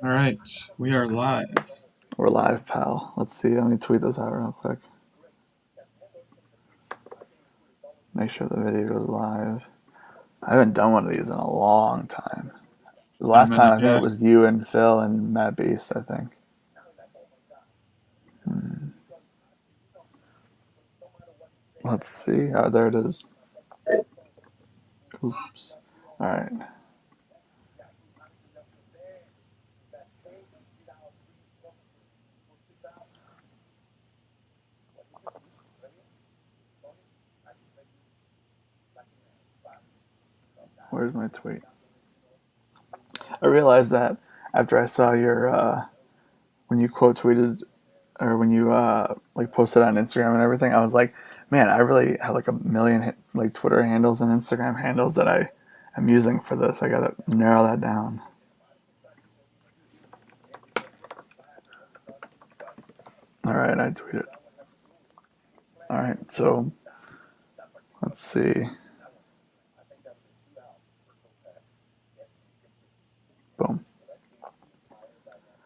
All right, we are live. We're live, pal. Let's see. Let me tweet this out real quick. Make sure the video goes live. I haven't done one of these in a long time. The In a last time minute, I think yeah. it was you and Phil and Matt Beast, I think. Let's see. Oh, there it is. Oops. All right. Where's my tweet? I realized that after I saw your when you quote tweeted or when you like posted on Instagram and everything, I was like, man, I really have like a million like Twitter handles and Instagram handles that I am using for this. I gotta narrow that down. All right, I tweeted. All right, so let's see. Boom.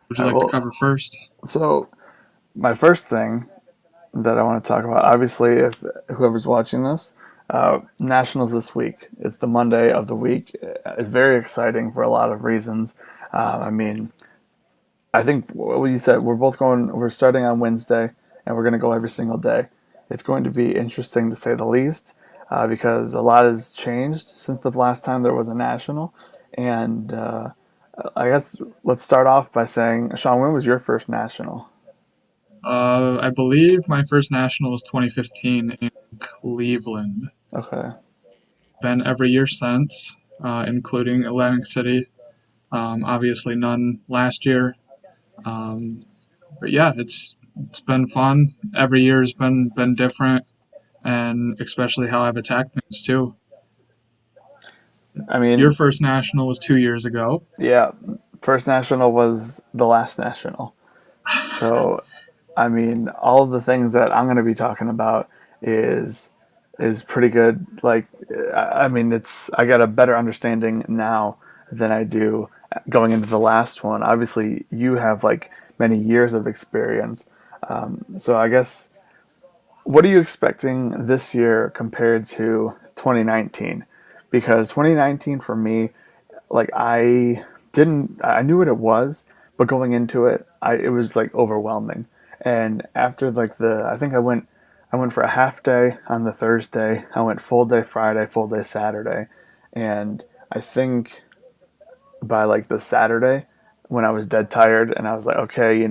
Would you All right, like to well, cover first? so my first thing that I want to talk about, obviously, if whoever's watching this, Nationals this week. It's the Monday of the week. It's very exciting for a lot of reasons. I mean, I think what you said, we're starting on Wednesday, and we're going to go every single day. It's going to be interesting to say the least, because a lot has changed since the last time there was a national. And I guess let's start off by saying, Sean, when was your first national? I believe my first national was 2015 in Cleveland. Okay. Been every year since, including Atlantic City. Obviously, none last year. Um, but yeah, it's been fun. Every year's been different, and especially how I've attacked things too. I Your mean, first national was 2 years ago. yeah, first national was the last national. So, I mean, all of the things that I'm going to be talking about is is pretty good. Like, I mean, it's I got a better understanding now than I do going into the last one. Obviously, you have like many years of experience. So, I guess what are you expecting this year compared to 2019? Because 2019 for me, like I knew what it was, but going into it, it was like overwhelming. And after like I think I went for a half day on the Thursday. I went full day Friday, full day Saturday, and I think by like the Saturday when I was dead tired and I was like, okay,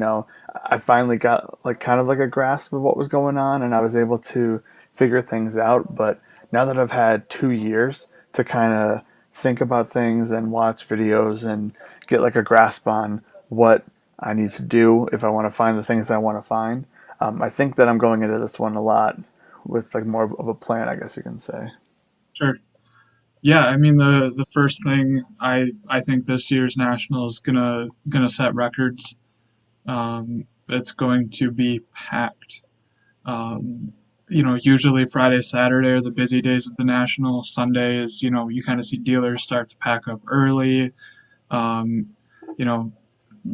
I finally got like kind of like a grasp of what was going on and I was able to figure things out. But now that I've had 2 years to kind of think about things and watch videos and get like a grasp on what I need to do if I want to find the things I want to find, I think that I'm going into this one a lot with like more of a plan, I guess you can say. Sure. Yeah, I mean the first thing I think this year's national is gonna set records. It's going to be packed. Um, usually Friday, Saturday are the busy days of the national. Sunday is you kind of see dealers start to pack up early. Um, you know,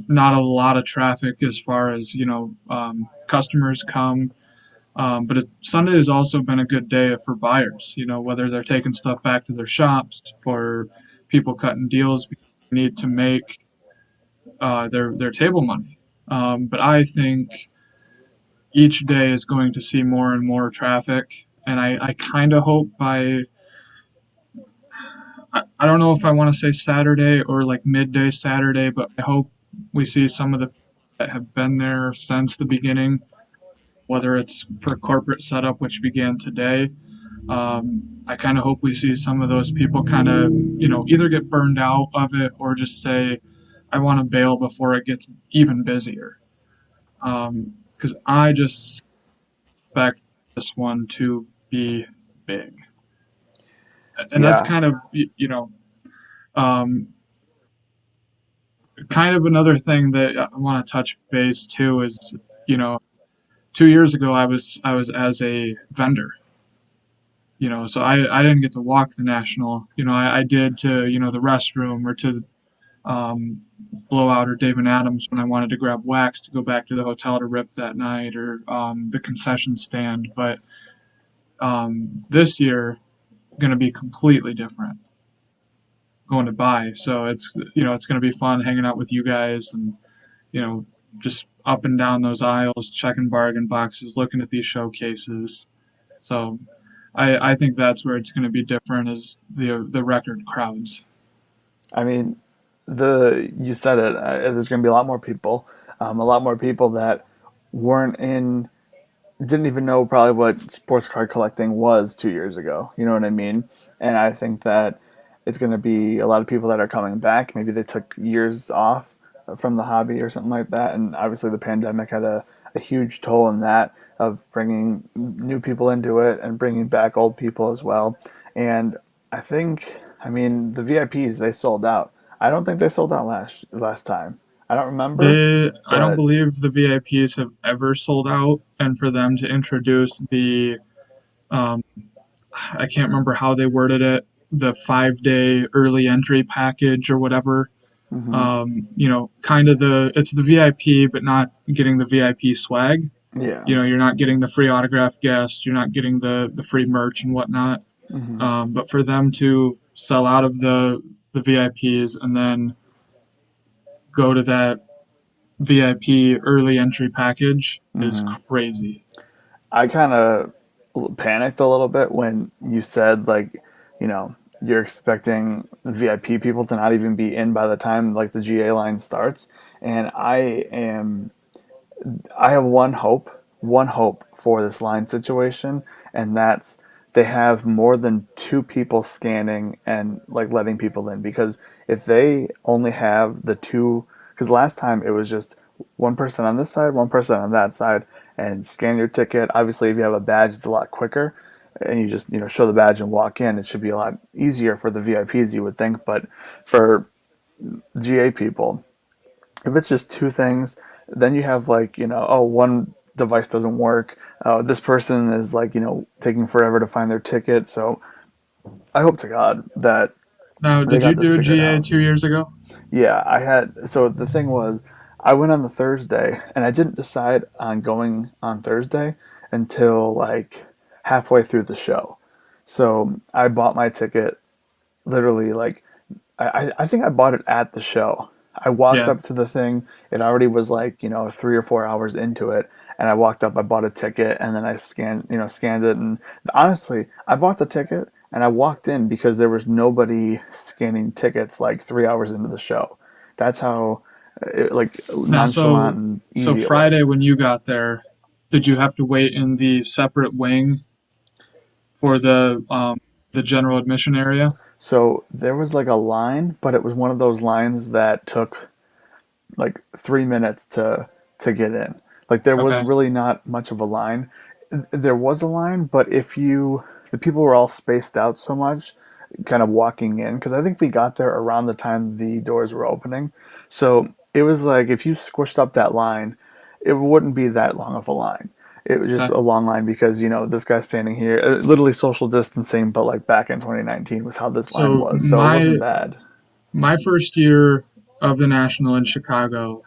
not a lot of traffic as far as customers come. But Sunday has also been a good day for buyers, whether they're taking stuff back to their shops, for people cutting deals because they need to make their table money. But I think each day is going to see more and more traffic, and I kind of hope I don't know if I want to say Saturday or like midday Saturday, but I hope we see some of the that have been there since the beginning, whether it's for corporate setup, which began today. I kind of hope we see some of those people kind of, either get burned out of it or just say, I want to bail before it gets even busier. Because I just expect this one to be big. And that's Yeah, kind of, um, kind of another thing that I want to touch base too is, you know, 2 years ago I was as a vendor, so I didn't get to walk the national. I did to the restroom or to Blowout or Dave and Adams when I wanted to grab wax to go back to the hotel to rip that night, or the concession stand. But this year, going to be completely different going to buy. So it's going to be fun hanging out with you guys and you know just up and down those aisles, checking bargain boxes, looking at these showcases. So I think that's where it's going to be different is the record crowds. I mean, the you said it. There's going to be a lot more people that weren't in, didn't even know probably what sports card collecting was 2 years ago. You know what I mean? And I think that it's going to be a lot of people that are coming back. Maybe they took years off from the hobby or something like that. And obviously, the pandemic had a huge toll in that of bringing new people into it and bringing back old people as well. And I mean, the VIPs, they sold out. I don't think they sold out last time. I don't remember, I don't but believe the VIPs have ever sold out, and for them to introduce um, I can't remember how they worded it, the 5 day early entry package or whatever. mhm, Kind of it's the VIP, but not getting the VIP swag. yeah. You're not getting the free autograph guest, you're not getting the free merch and whatnot. Hmm. But for them to sell out of the VIPs and then go to that VIP early entry package is Hmm. crazy. I kind of panicked a little bit when you said like, you know, you're expecting VIP people to not even be in by the time like the GA line starts, and I have one hope for this line situation, and that's they have more than two people scanning and like letting people in. Because if they only have the two, because last time it was just one person on this side, one person on that side, and scan your ticket. Obviously, if you have a badge, it's a lot quicker, and you just show the badge and walk in. It should be a lot easier for the VIPs, you would think, but for GA people, if it's just two things, then you have like, oh, one device doesn't work. This person is like, taking forever to find their ticket. So I hope to God that Now, they did you got this do figured GA out. 2 years ago? Yeah, I had. So the thing was, I went on the Thursday and I didn't decide on going on Thursday until like halfway through the show. So I bought my ticket literally like I think I bought it at the show. I walked Yeah. up to the thing. It already was like 3 or 4 hours into it, and I walked up. I bought a ticket, and then I scanned it. And honestly, I bought the ticket and I walked in because there was nobody scanning tickets like 3 hours into the show. That's how like Now, nonchalant so and so easy it Friday was. when you got there, did you have to wait in the separate wing for the general admission area? So there was like a line, but it was one of those lines that took like 3 minutes to get in. Like there was Okay. really not much of a line. There was a line, but if you the people were all spaced out so much, kind of walking in, because I think we got there around the time the doors were opening. So it was like if you squished up that line, it wouldn't be that long of a line. It was just Okay. a long line because this guy's standing here, literally social distancing, but like back in 2019 was how this line So was. So it wasn't my bad. my first year of the National in Chicago,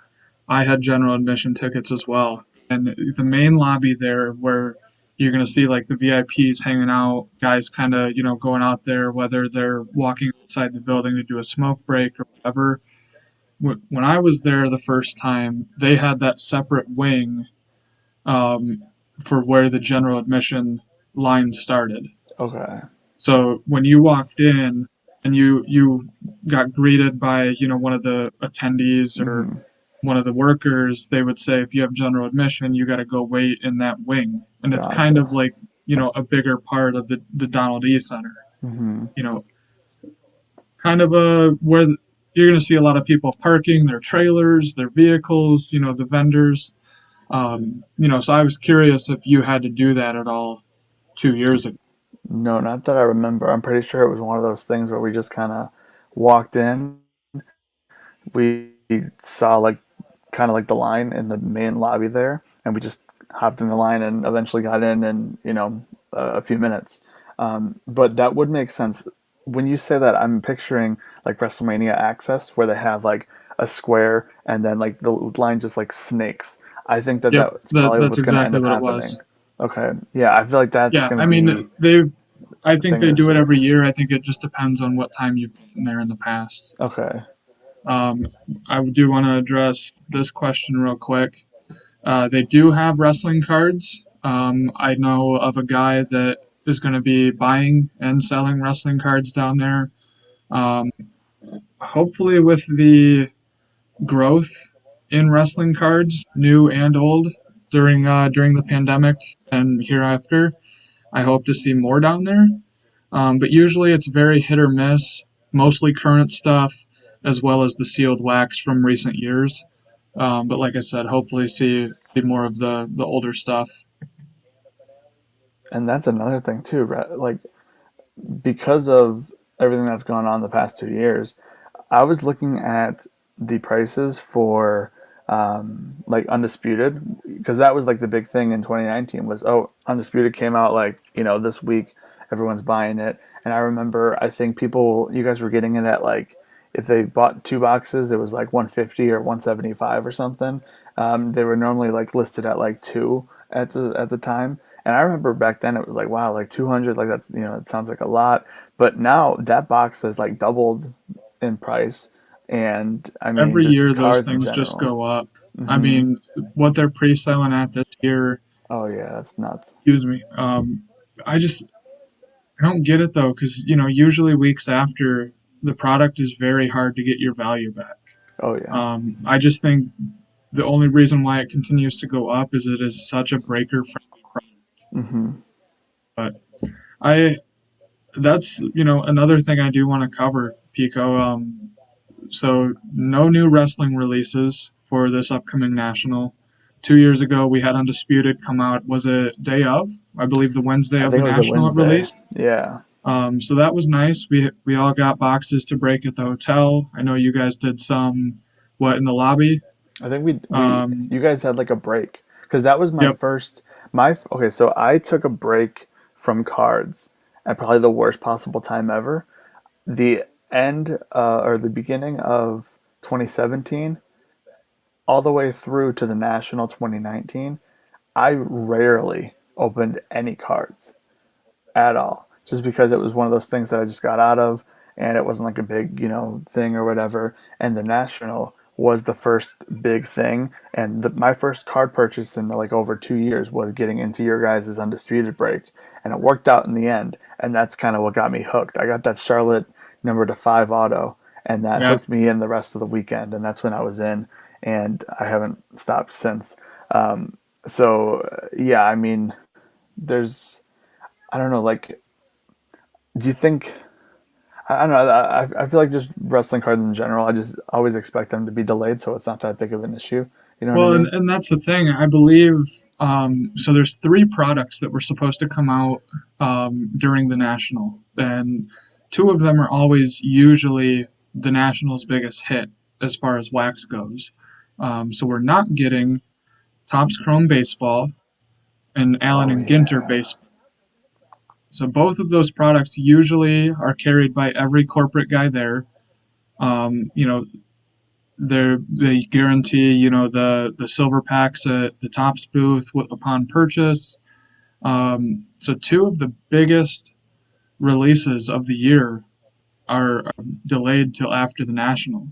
I had general admission tickets as well. And the main lobby there where you're going to see like the VIPs hanging out, guys kind of, going out there, whether they're walking outside the building to do a smoke break or whatever. When I was there the first time, they had that separate wing um, for where the general admission line started. Okay. So when you walked in and you got greeted by, one of the attendees or Hmm. one of the workers, they would say, if you have general admission, you got to go wait in that wing. And it's kind of Gotcha. like, a bigger part of the Donald E. Center. Hmm. You know, kind of where you're going to see a lot of people parking their trailers, their vehicles, the vendors. So I was curious if you had to do that at all 2 years ago. No, not that I remember. I'm pretty sure it was one of those things where we just kind of walked in. We saw like kind of like the line in the main lobby there, and we just hopped in the line and eventually got in a few minutes. But that would make sense. when you say that, I'm picturing like WrestleMania Access, where they have like a square and then like the line just like snakes. I think that Yep, that's probably that's what's going to end exactly up what it happening. was. Okay, yeah, I feel like that's Yeah, going I to mean, be I a think thing they this do it year. every year. I think it just depends on what time you've been there in the past. Okay, Um, I do want to address this question real quick. They do have wrestling cards. I know of a guy that is going to be buying and selling wrestling cards down there. Um, Hopefully, with the growth in wrestling cards, new and old, during the pandemic and hereafter, I hope to see more down there. But usually, it's very hit or miss. Mostly current stuff, as well as the sealed wax from recent years. But like I said, hopefully see more of the older stuff. and that's another thing too, right? Like because of everything that's gone on the past 2 years, I was looking at the prices for like Undisputed, because that was like the big thing in 2019 was, oh, Undisputed came out like, this week, everyone's buying it. And I remember, I think you guys were getting it at like, if they bought two boxes, it was like 150 or 175 or something. They were normally like listed at like two at the time. And I remember back then it was like, wow, like 200, like that's, it sounds like a lot. But now that box has like doubled in price. And I mean, Every just year, those cards in things just general. go up. I Hmm. mean, what they're pre-selling at this year, Oh, yeah, that's nuts. excuse me. I just I don't get it though, because usually weeks after the product is very hard to get your value back. Oh, yeah. I just think the only reason why it continues to go up is it is such a breaker-friendly product. Hmm. But I that's another thing I do want to cover, Pico. So no new wrestling releases for this upcoming national. 2 years ago, we had Undisputed come out. Was it day of? I believe the Wednesday I of think the it was the national it Wednesday. released. Yeah. So that was nice. We all got boxes to break at the hotel. I know you guys did some, what, in the lobby. I think Um, you guys had like a break because that was my yep. first, okay, so I took a break from cards at probably the worst possible time ever. The end, or the beginning of 2017, all the way through to the National 2019, I rarely opened any cards at all, just because it was one of those things that I just got out of, and it wasn't like a big, thing or whatever. And the National was the first big thing, and my first card purchase in like over 2 years was getting into your guys' Undisputed break, and it worked out in the end. And that's kind of what got me hooked. I got that Charlotte number to 5 auto, and that Yeah. hooked me in the rest of the weekend, and that's when I was in, and I haven't stopped since. So yeah, I mean, there's, I don't know, like, do you think? I don't know. I feel like just wrestling cards in general. I just always expect them to be delayed, so it's not that big of an issue. You know what I Well, and, mean? and that's the thing. I believe so. There's three products that were supposed to come out during the national, and two of them are always usually the national's biggest hit as far as wax goes. So we're not getting Topps Chrome Baseball and Allen Oh and Ginter yeah. Baseball. So both of those products usually are carried by every corporate guy there. You know, they guarantee the silver packs at the Topps booth upon purchase. So two of the biggest releases of the year are delayed till after the national.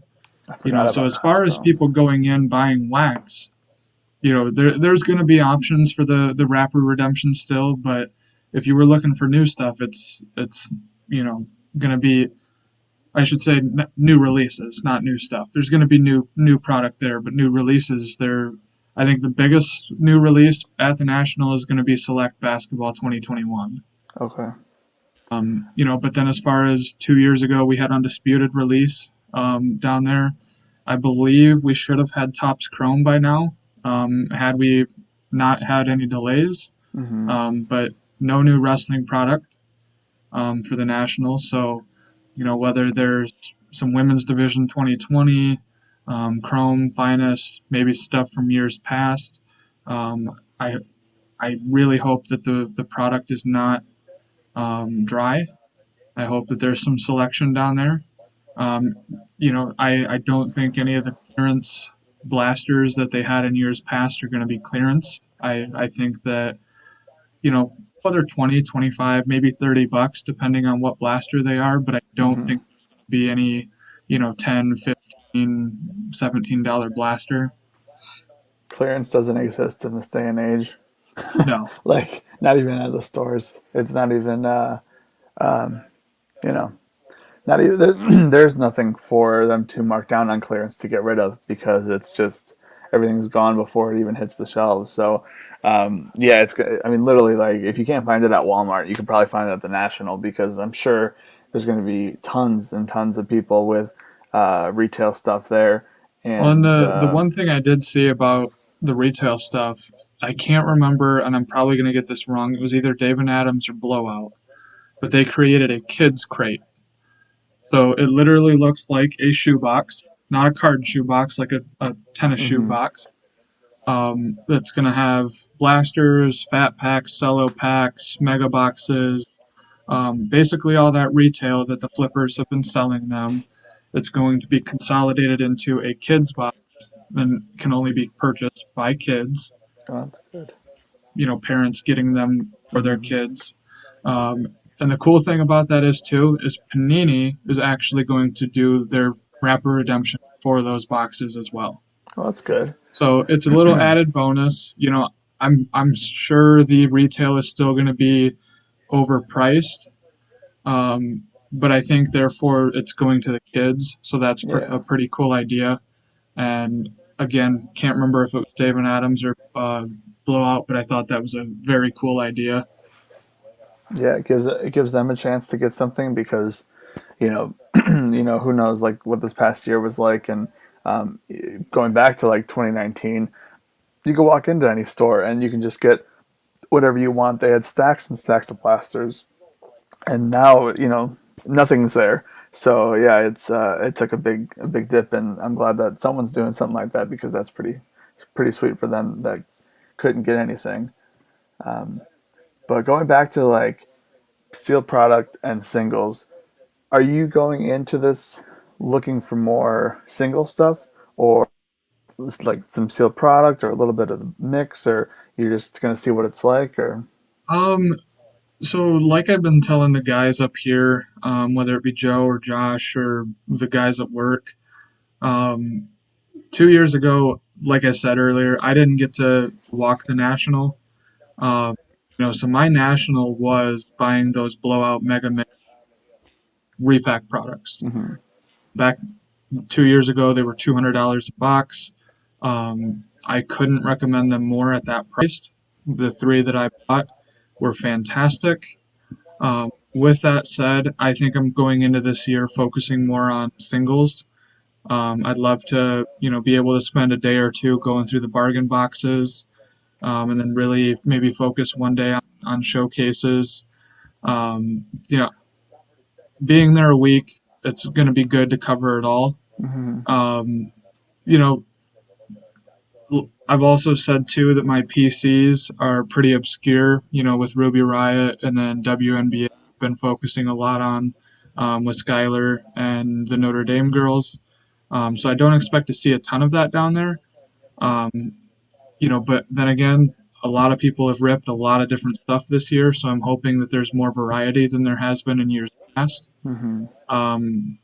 I forgot So about as Topps far as Chrome. people going in buying wax, there's going to be options for the wrapper redemption still, but if you were looking for new stuff, it's going to be, I should say, new releases, not new stuff. There's going to be new product there, but new releases. I think the biggest new release at the national is going to be Select Basketball 2021. Okay. But then as far as 2 years ago, we had Undisputed release down there. I believe we should have had Topps Chrome by now, had we not had any delays. Hmm. But no new wrestling product for the national. So, whether there's some women's division 2020, Chrome, Finest, maybe stuff from years past. I really hope that the product is not dry. I hope that there's some selection down there. Um, I don't think any of the clearance blasters that they had in years past are going to be clearance. I think that, whether 20, 25, maybe $30, depending on what blaster they are, but I don't Hmm. think there's going to be any, 10, 15, $17 blaster. Clearance doesn't exist in this day and age. No. Like not even at the stores. It's not even you know not even there's nothing for them to mark down on clearance to get rid of because it's just everything's gone before it even hits the shelves. So yeah, I mean literally like if you can't find it at Walmart, you can probably find it at the National because I'm sure there's going to be tons and tons of people with retail stuff there Well, and and the one thing I did see about the retail stuff, I can't remember, and I'm probably going to get this wrong. It was either Dave and Adams or Blowout, but they created a kids crate. So it literally looks like a shoebox, not a card shoebox, like a tennis shoe mhm. box. That's going to have blasters, fat packs, cello packs, mega boxes, basically all that retail that the flippers have been selling them. It's going to be consolidated into a kids box and can only be purchased by kids, Oh, that's good. parents getting them for their Hmm. kids. And the cool thing about that is too is Panini is actually going to do their wrapper redemption for those boxes as well. Well, that's good. So it's a little added bonus. I'm sure the retail is still going to be overpriced, but I think therefore it's going to the kids. So that's a Yeah. pretty cool idea. And again, can't remember if it was Dave and Adams or Blowout, but I thought that was a very cool idea. Yeah, it gives them a chance to get something because you know who knows like what this past year was like and um, going back to like 2019 you can walk into any store and you can just get whatever you want. They had stacks and stacks of plasters and now nothing's there. So yeah, it took a big dip and I'm glad that someone's doing something like that because it's pretty sweet for them that couldn't get anything. But going back to like steel product and singles, are you going into this looking for more single stuff or like some sealed product or a little bit of the mix or you're just going to see what it's like or Um, so like I've been telling the guys up here, whether it be Joe or Josh or the guys at work, um, 2 years ago, like I said earlier, I didn't get to walk the national. Um, so my national was buying those blowout mega mix repack products. mm-hmm. Back 2 years ago, they were $200 a box. I couldn't recommend them more at that price. The three that I bought were fantastic. With that said, I think I'm going into this year focusing more on singles. I'd love to, be able to spend a day or two going through the bargain boxes, and then really maybe focus one day on showcases. You know, being there a week, it's going to be good to cover it all. Mm-hmm. Um, you know, I've also said too that my PCs are pretty obscure, with Ruby Riot and then WNBA. I've been focusing a lot on with Skylar and the Notre Dame girls. So I don't expect to see a ton of that down there. Um, but then again, a lot of people have ripped a lot of different stuff this year, so I'm hoping that there's more variety than there has been in years past. Mm-hmm. Um,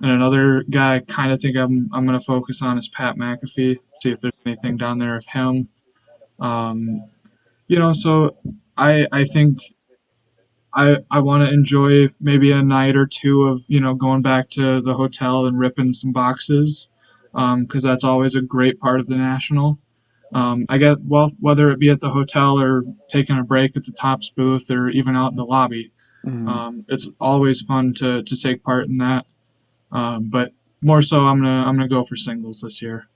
and another guy I kind of think I'm going to focus on is Pat McAfee. See if there's anything down there of him. Um, so I think I want to enjoy maybe a night or two of going back to the hotel and ripping some boxes, because that's always a great part of the national. I get well whether it be at the hotel or taking a break at the Tops booth or even out in the lobby. Mm-hmm. It's always fun to take part in that. But more so, I'm gonna go for singles this year.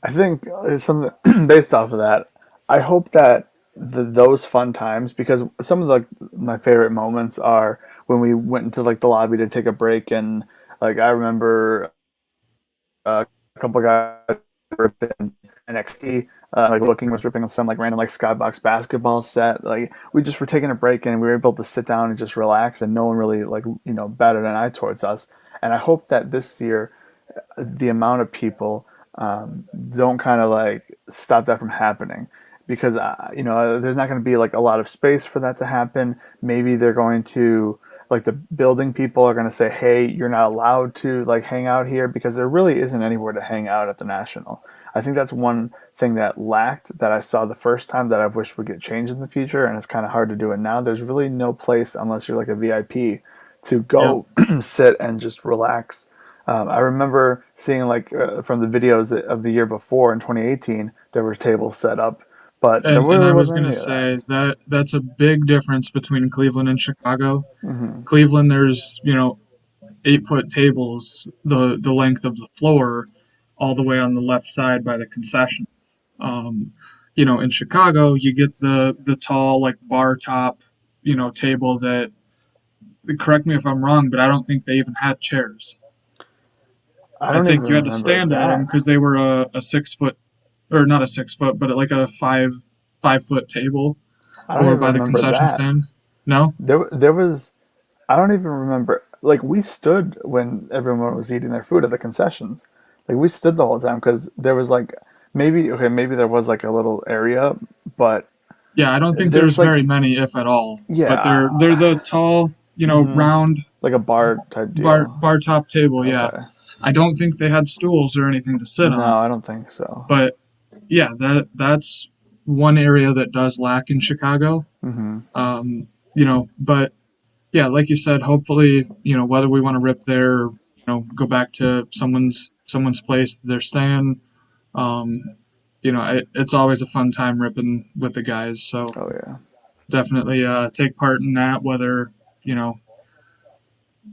I think it's something based off of that. I hope that those fun times, because some of my favorite moments are when we went into like the lobby to take a break, and like I remember a couple guys ripping NXT. Like Looking was ripping some like random like skybox basketball set. Like we just were taking a break and we were able to sit down and just relax, and no one really like batted an eye towards us. And I hope that this year the amount of people don't kind of like stop that from happening, because there's not going to be like a lot of space for that to happen. Maybe they're going to, like, the building people are going to say, hey, you're not allowed to like hang out here, because there really isn't anywhere to hang out at the National. I think that's one thing that lacked, that I saw the first time, that I wish would get changed in the future, and it's kind of hard to do it now. There's really no place, unless you're like a VIP, to Yep. go sit and just relax. I remember seeing like from the videos of the year before in 2018, there were tables set up, but there And really I was wasn't gonna any of that. say that that's a big difference between Cleveland and Chicago. Hmm. Cleveland, there's 8-foot tables, the length of the floor, all the way on the left side by the concession. Um, in Chicago, you get the tall like bar top, table that. Correct me if I'm wrong, but I don't think they even had chairs. I I don't even think you had to remember stand at them that. because they were a 6 foot, or not a 6 foot, but like a 5 foot table I don't over even by the remember concession that. stand. No? There was. I don't even remember. Like, we stood when everyone was eating their food at the concessions. Like, we stood the whole time, because there was like, maybe there was like a little area, but Yeah, I don't think there there's was very like, many, if at all. But they're yeah, the tall, hmm, round like a bar type bar deal. bar top table. Yeah, Okay. I don't think they had stools or anything to sit No, on. I don't think so. But yeah, that's one area that does lack in Chicago. Hmm. But yeah, like you said, hopefully, whether we want to rip there, or, go back to someone's place that they're staying. Um, it's always a fun time ripping with the guys. So Oh yeah. definitely take part in that. You know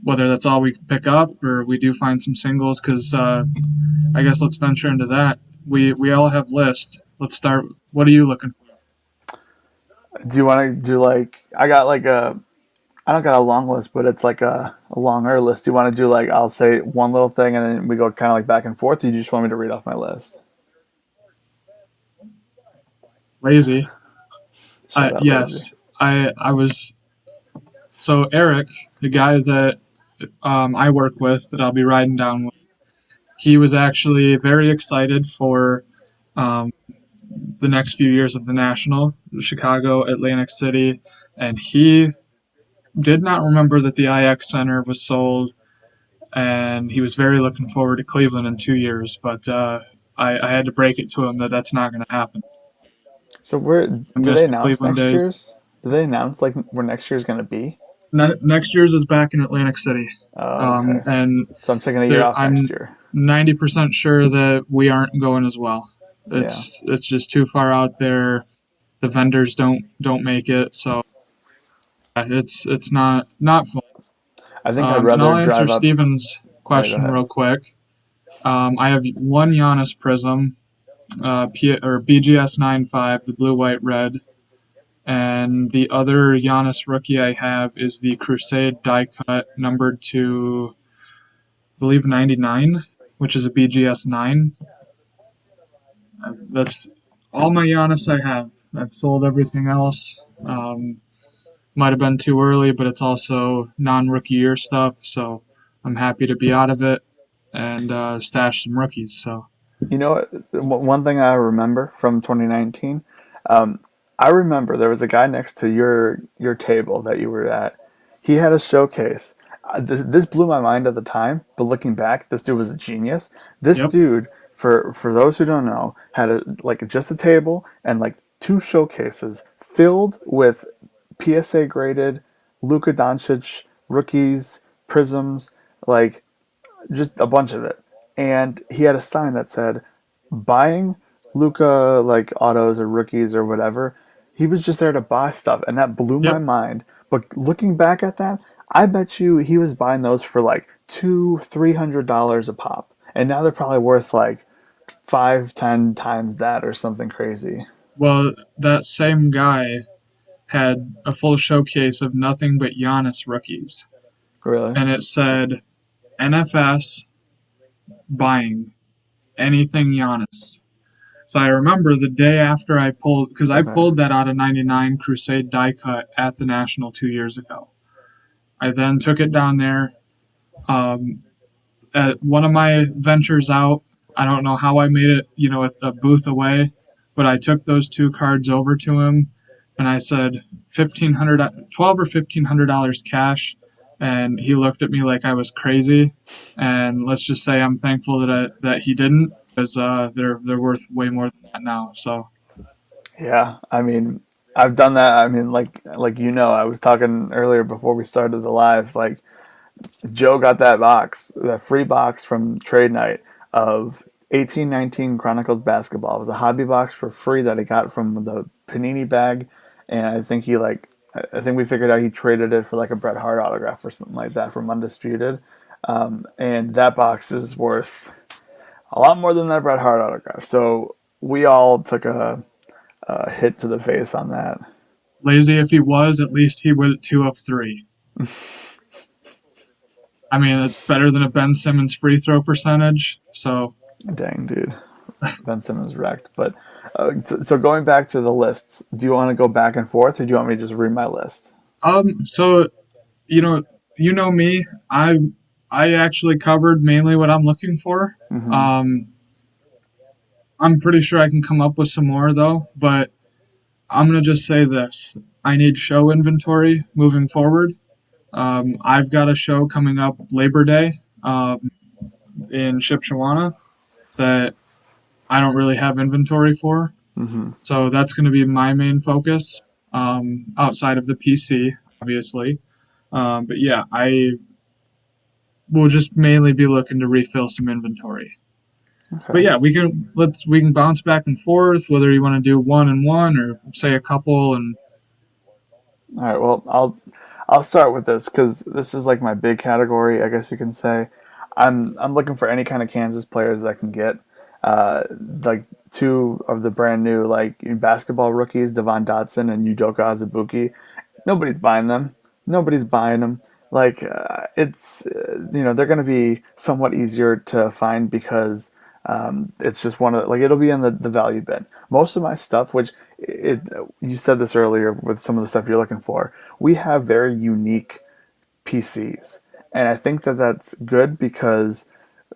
whether that's all we pick up or we do find some singles. Because I guess let's venture into that. We all have lists. Let's start. What are you looking for? Do you want to do like, I got like a, I don't got a long list, but it's like a longer list. Do you want to do like, I'll say one little thing and then we go kind of like back and forth? Or you just want me to read off my list? Lazy. Shut up, lazy. Yes. I was so Eric, the guy that I work with, that I'll be riding down with. He was actually very excited for um, the next few years of the National, Chicago, Atlantic City, and he did not remember that the IX Center was sold, and he was very looking forward to Cleveland in 2 years. But I had to break it to him that that's not going to happen. So where I do they miss the announce Cleveland next days. year's? Do they announce like where next year's going to be? Next year's is back in Atlantic City, Oh, okay. and So I'm taking a year off next I'm year. 90% sure that we aren't going as well. Yeah. It's just too far out there. The vendors don't make it, so it's not fun. I think I'd And I'll rather answer drive up. Steven's Yeah, go question ahead. real quick. I have one Giannis Prism, or BGS 95, the blue, white, red, and the other Giannis rookie I have is the Crusade die cut, numbered to, I believe, 99, which is a BGS 9. That's all my Giannis I have. I've sold everything else. Might have been too early, but it's also non-rookie year stuff, so I'm happy to be out of it and stash some rookies. So You know what? One thing I remember from 2019, um, I remember there was a guy next to your table that you were at. He had a showcase. This blew my mind at the time, but looking back, this dude was a genius. This yep, dude, for those who don't know, had like just a table and like two showcases filled with PSA graded Luka Doncic rookies, prisms, like just a bunch of it. And he had a sign that said, buying Luca like autos or rookies or whatever. He was just there to buy stuff, and that blew my yep. mind. But looking back at that, I bet you he was buying those for like $200-300 a pop, and now they're probably worth like 5-10 times that or something crazy. Well, that same guy had a full showcase of nothing but Giannis rookies, Really? and it said NFS buying anything Giannis. So I remember the day after I pulled, because I Okay. pulled that out of 99 Crusade die cut at the National 2 years ago. I then took it down there. Um, at one of my ventures out, I don't know how I made it, at a booth away, but I took those two cards over to him and I said 1500, 12 or $1,500 cash. And he looked at me like I was crazy. And let's just say I'm thankful that he didn't, because they're worth way more than that now. So Yeah, I mean, I've done that. I mean, I was talking earlier before we started the live. Like Joe got that box, that free box from Trade Night of 1819 Chronicles basketball. It was a hobby box for free that he got from the Panini bag, and I think we figured out he traded it for like a Bret Hart autograph or something like that from Undisputed. And that box is worth a lot more than that Bret Hart autograph. So we all took a hit to the face on that. lazy if he was, at least he went 2 of 3. I mean, it's better than a Ben Simmons free throw percentage. So Dang, dude. Ben Simmons wrecked. But so going back to the lists, do you want to go back and forth, or do you want me to just read my list? so you know, you know me. I actually covered mainly what I'm looking for. Hmm. Um, I'm pretty sure I can come up with some more though, but I'm gonna just say this: I need show inventory moving forward. I've got a show coming up Labor Day in Shipshawana that I don't really have inventory for, Hmm. so that's going to be my main focus outside of the PC, obviously. But yeah, I will just mainly be looking to refill some inventory. But Okay. yeah, we can bounce back and forth whether you want to do one and one or say a couple and All right. Well, I'll start with this because this is like my big category, I guess you can say. I'm looking for any kind of Kansas players that I can get. Uh, like two of the brand new basketball rookies, Devon Dotson and Udoka Azubuike. Nobody's buying them. Nobody's buying them. It's they're going to be somewhat easier to find because it's just one of it'll be in the value bin. Most of my stuff, which it you said this earlier with some of the stuff you're looking for, we have very unique PCs, and I think that that's good because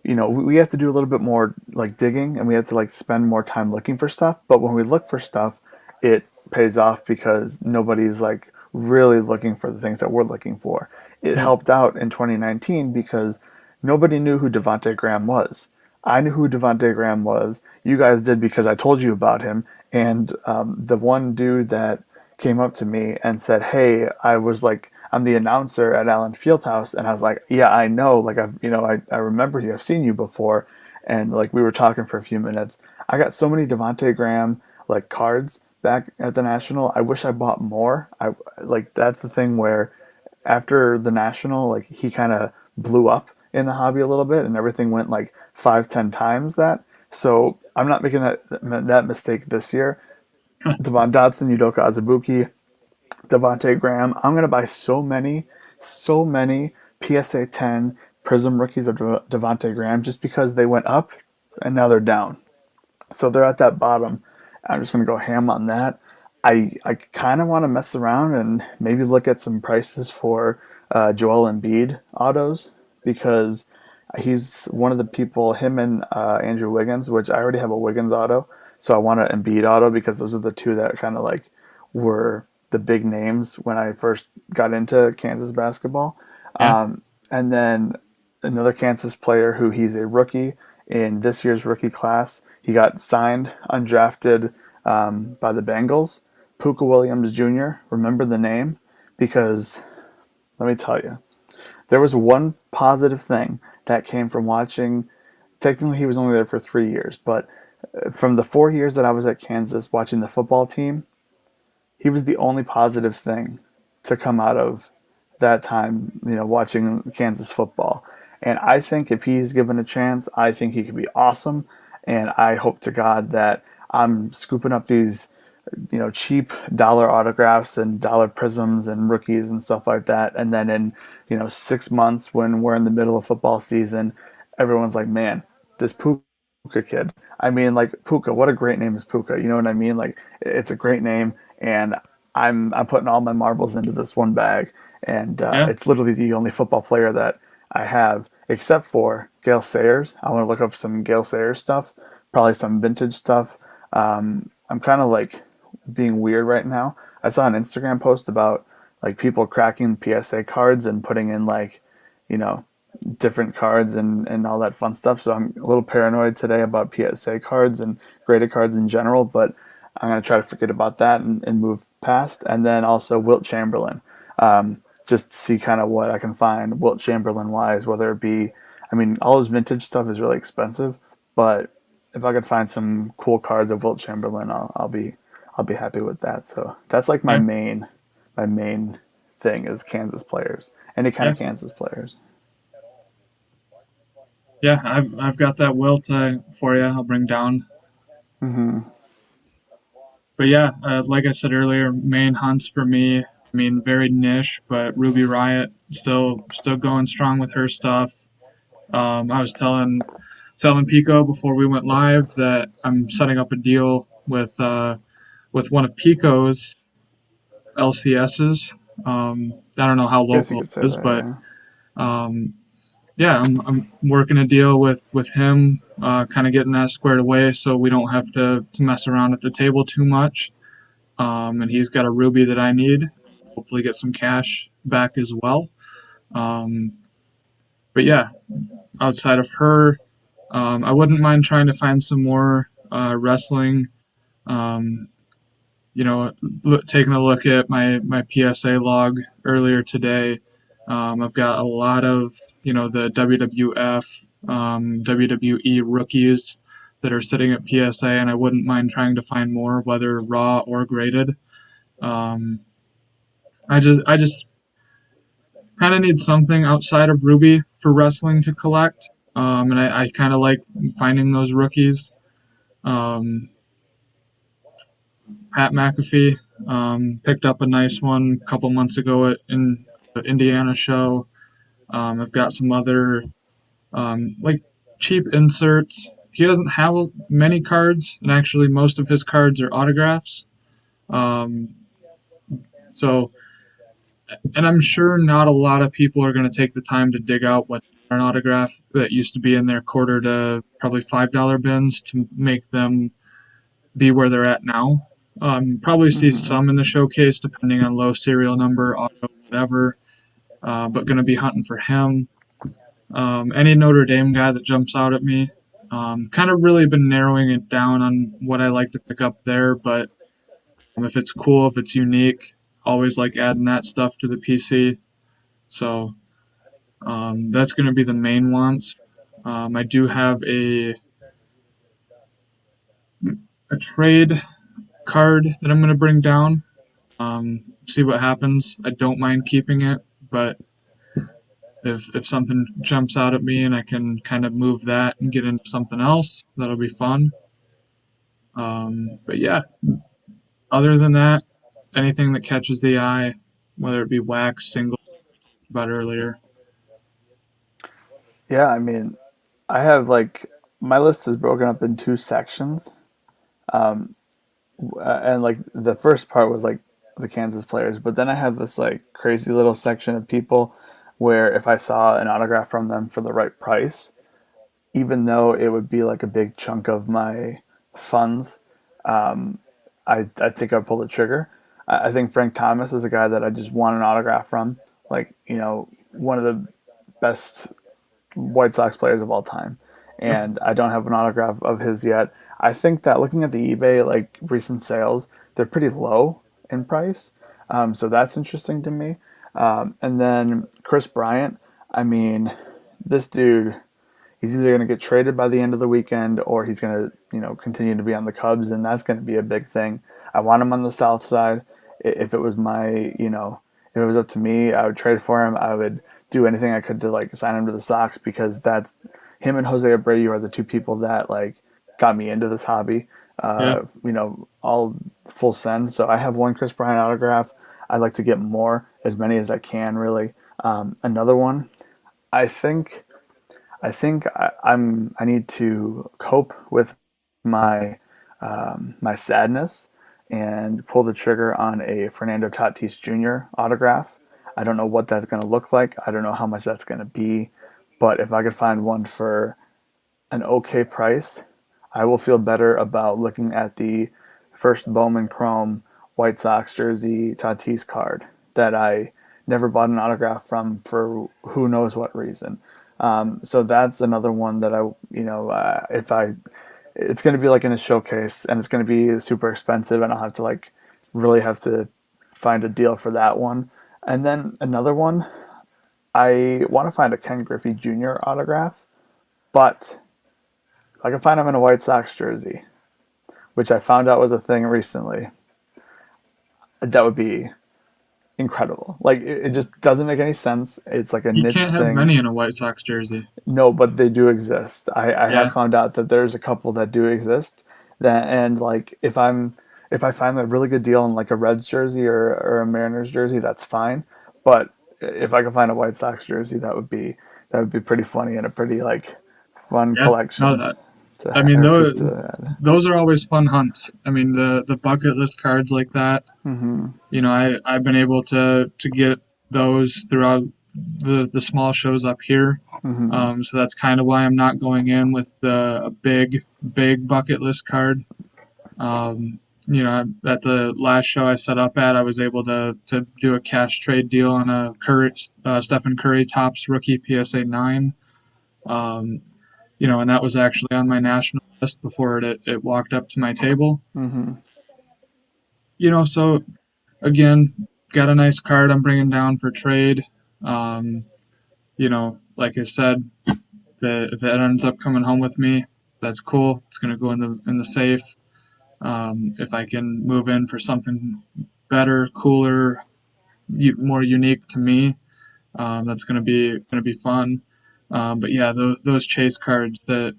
we have to do a little bit more like digging and we have to like spend more time looking for stuff. But when we look for stuff, it pays off because nobody's like really looking for the things that we're looking for. It yep. helped out in 2019 because nobody knew who Devonte Graham was. I knew who Devonte Graham was. You guys did because I told you about him. And the one dude that came up to me and said, "Hey, I'm the announcer at Allen Fieldhouse," and I was like, "Yeah, I know. Like I remember you. I've seen you before." And like we were talking for a few minutes. I got so many Devonte Graham like cards back at the National. I wish I bought more. I like that's the thing where after the National, like he kind of blew up in the hobby a little bit, and everything went like 5, 10 times that. So I'm not making that mistake this year. Devon Dotson, Udoka Azubuike, Devonte Graham. I'm gonna buy so many PSA 10 Prism rookies of Devonte Graham just because they went up and now they're down. So they're at that bottom. I'm just gonna go ham on that. I kind of want to mess around and maybe look at some prices for Joel Embiid autos because he's one of the people. Him and Andrew Wiggins, which I already have a Wiggins auto, so I want an Embiid auto because those are the two that kind of like were the big names when I first got into Kansas basketball. Yeah. And then another Kansas player who he's a rookie in this year's rookie class. He got signed undrafted by the Bengals. Puka Williams Jr. Remember the name because let me tell you, there was one positive thing that came from watching. Technically, he was only there for 3 years, but from the 4 years that I was at Kansas watching the football team, he was the only positive thing to come out of that time, watching Kansas football. And I think if he's given a chance, I think he could be awesome. And I hope to God that I'm scooping up these, cheap dollar autographs and dollar prisms and rookies and stuff like that. And then in, 6 months when we're in the middle of football season, everyone's like, man, this poop Puka kid. I mean, like Puka. What a great name is Puka. You know what I mean? Like it's a great name, and I'm putting all my marbles into this one bag, and Yeah, it's literally the only football player that I have, except for Gale Sayers. I want to look up some Gale Sayers stuff, probably some vintage stuff. I'm kind of like being weird right now. I saw an Instagram post about like people cracking PSA cards and putting in like, you know, different cards and all that fun stuff. So I'm a little paranoid today about PSA cards and graded cards in general, but I'm going to try to forget about that and move past. And then also Wilt Chamberlain, just see kind of what I can find Wilt Chamberlain wise, whether it be, I mean, all his vintage stuff is really expensive, but if I could find some cool cards of Wilt Chamberlain, I'll be happy with that. So that's like yeah, my main thing is Kansas players, any kind yeah, of Kansas players. yeah. I've got that Wilt for you. I'll bring down. Hmm. But yeah, like I said earlier, main hunts for me. I mean, very niche, but Ruby Riot still going strong with her stuff. I was telling Pico before we went live that I'm setting up a deal with one of Pico's LCSs. I don't know how I guess you local could say it is, that, but yeah. um, yeah, I'm working a deal with him, kind of getting that squared away so we don't have to mess around at the table too much. And he's got a ruby that I need. Hopefully, get some cash back as well. Um, but yeah, outside of her, I wouldn't mind trying to find some more wrestling. Um, taking a look at my PSA log earlier today. I've got a lot of the WWF, WWE rookies that are sitting at PSA, and I wouldn't mind trying to find more, whether raw or graded. Um, I just kind of need something outside of Ruby for wrestling to collect, and I kind of like finding those rookies. Um, Pat McAfee picked up a nice one a couple months ago in the Indiana show. I've got some other like cheap inserts. He doesn't have many cards, and actually most of his cards are autographs. Um, so, and I'm sure not a lot of people are going to take the time to dig out what an autograph that used to be in their quarter to probably $5 bins to make them be where they're at now. Probably see Hmm. some in the showcase depending on low serial number, auto, whatever. But going to be hunting for him. Any Notre Dame guy that jumps out at me. Kind of really been narrowing it down on what I like to pick up there, but if it's cool, if it's unique, always like adding that stuff to the PC. So that's going to be the main ones. I do have a trade card that I'm going to bring down. See what happens. I don't mind keeping it, but if something jumps out at me and I can kind of move that and get into something else, that'll be fun. But yeah, other than that, anything that catches the eye, whether it be wax, single, about earlier. Yeah, I mean, I have like my list is broken up in two sections. And like the first part was like the Kansas players, but then I have this like crazy little section of people where if I saw an autograph from them for the right price, even though it would be like a big chunk of my funds, I think I'd pull the trigger. I think Frank Thomas is a guy that I just want an autograph from. Like, you know, one of the best White Sox players of all time. Yep. And I don't have an autograph of his yet. I think that looking at the eBay like recent sales, they're pretty low in price. So that's interesting to me. And then Chris Bryant, I mean, this dude, he's either going to get traded by the end of the weekend or he's going to, you know, continue to be on the Cubs, and that's going to be a big thing. I want him on the South Side. If it was my, you know, if it was up to me, I would trade for him. I would do anything I could to like sign him to the Sox because that's him and Jose Abreu are the two people that like got me into this hobby. Yeah. You know, all full send. So I have one Chris Bryant autograph. I'd like to get more, as many as I can, really. Another one, I think I think I need to cope with my my sadness and pull the trigger on a Fernando Tatis Jr. autograph. I don't know what that's going to look like. I don't know how much that's going to be, but if I could find one for an okay price, I will feel better about looking at the first Bowman Chrome White Sox jersey Tatis card that I never bought an autograph from for who knows what reason. So that's another one that if I, it's going to be like in a showcase and it's going to be super expensive and I'll have to like really have to find a deal for that one. And then another one, I want to find a Ken Griffey Jr. autograph, but if I can find him in a White Sox jersey, which I found out was a thing recently, that would be incredible. Like it just doesn't make any sense. It's like a You niche can't have thing. many in a White Sox jersey. No, but they do exist. I have Yeah, found out that there's a couple that do exist. That and like if I find a really good deal in like a Reds jersey or a Mariners jersey, that's fine. But if I can find a White Sox jersey, that would be pretty funny and a pretty like fun yeah. No, collection that to I mean or piece those to add. those are always fun hunts. I mean the bucket list cards like that. Hmm. I've been able to get those throughout the small shows up here. Hmm. So that's kind of why I'm not going in with a big bucket list card. Um, at the last show I set up at, I was able to do a cash trade deal on a Stephen Curry Topps rookie PSA 9. Um, and that was actually on my national list before it walked up to my table. Hmm. So again, got a nice card I'm bringing down for trade. Um, like I said, if it ends up coming home with me, that's cool. It's gonna go in the safe. If I can move in for something better, cooler, more unique to me, that's gonna be fun. But yeah, those chase cards that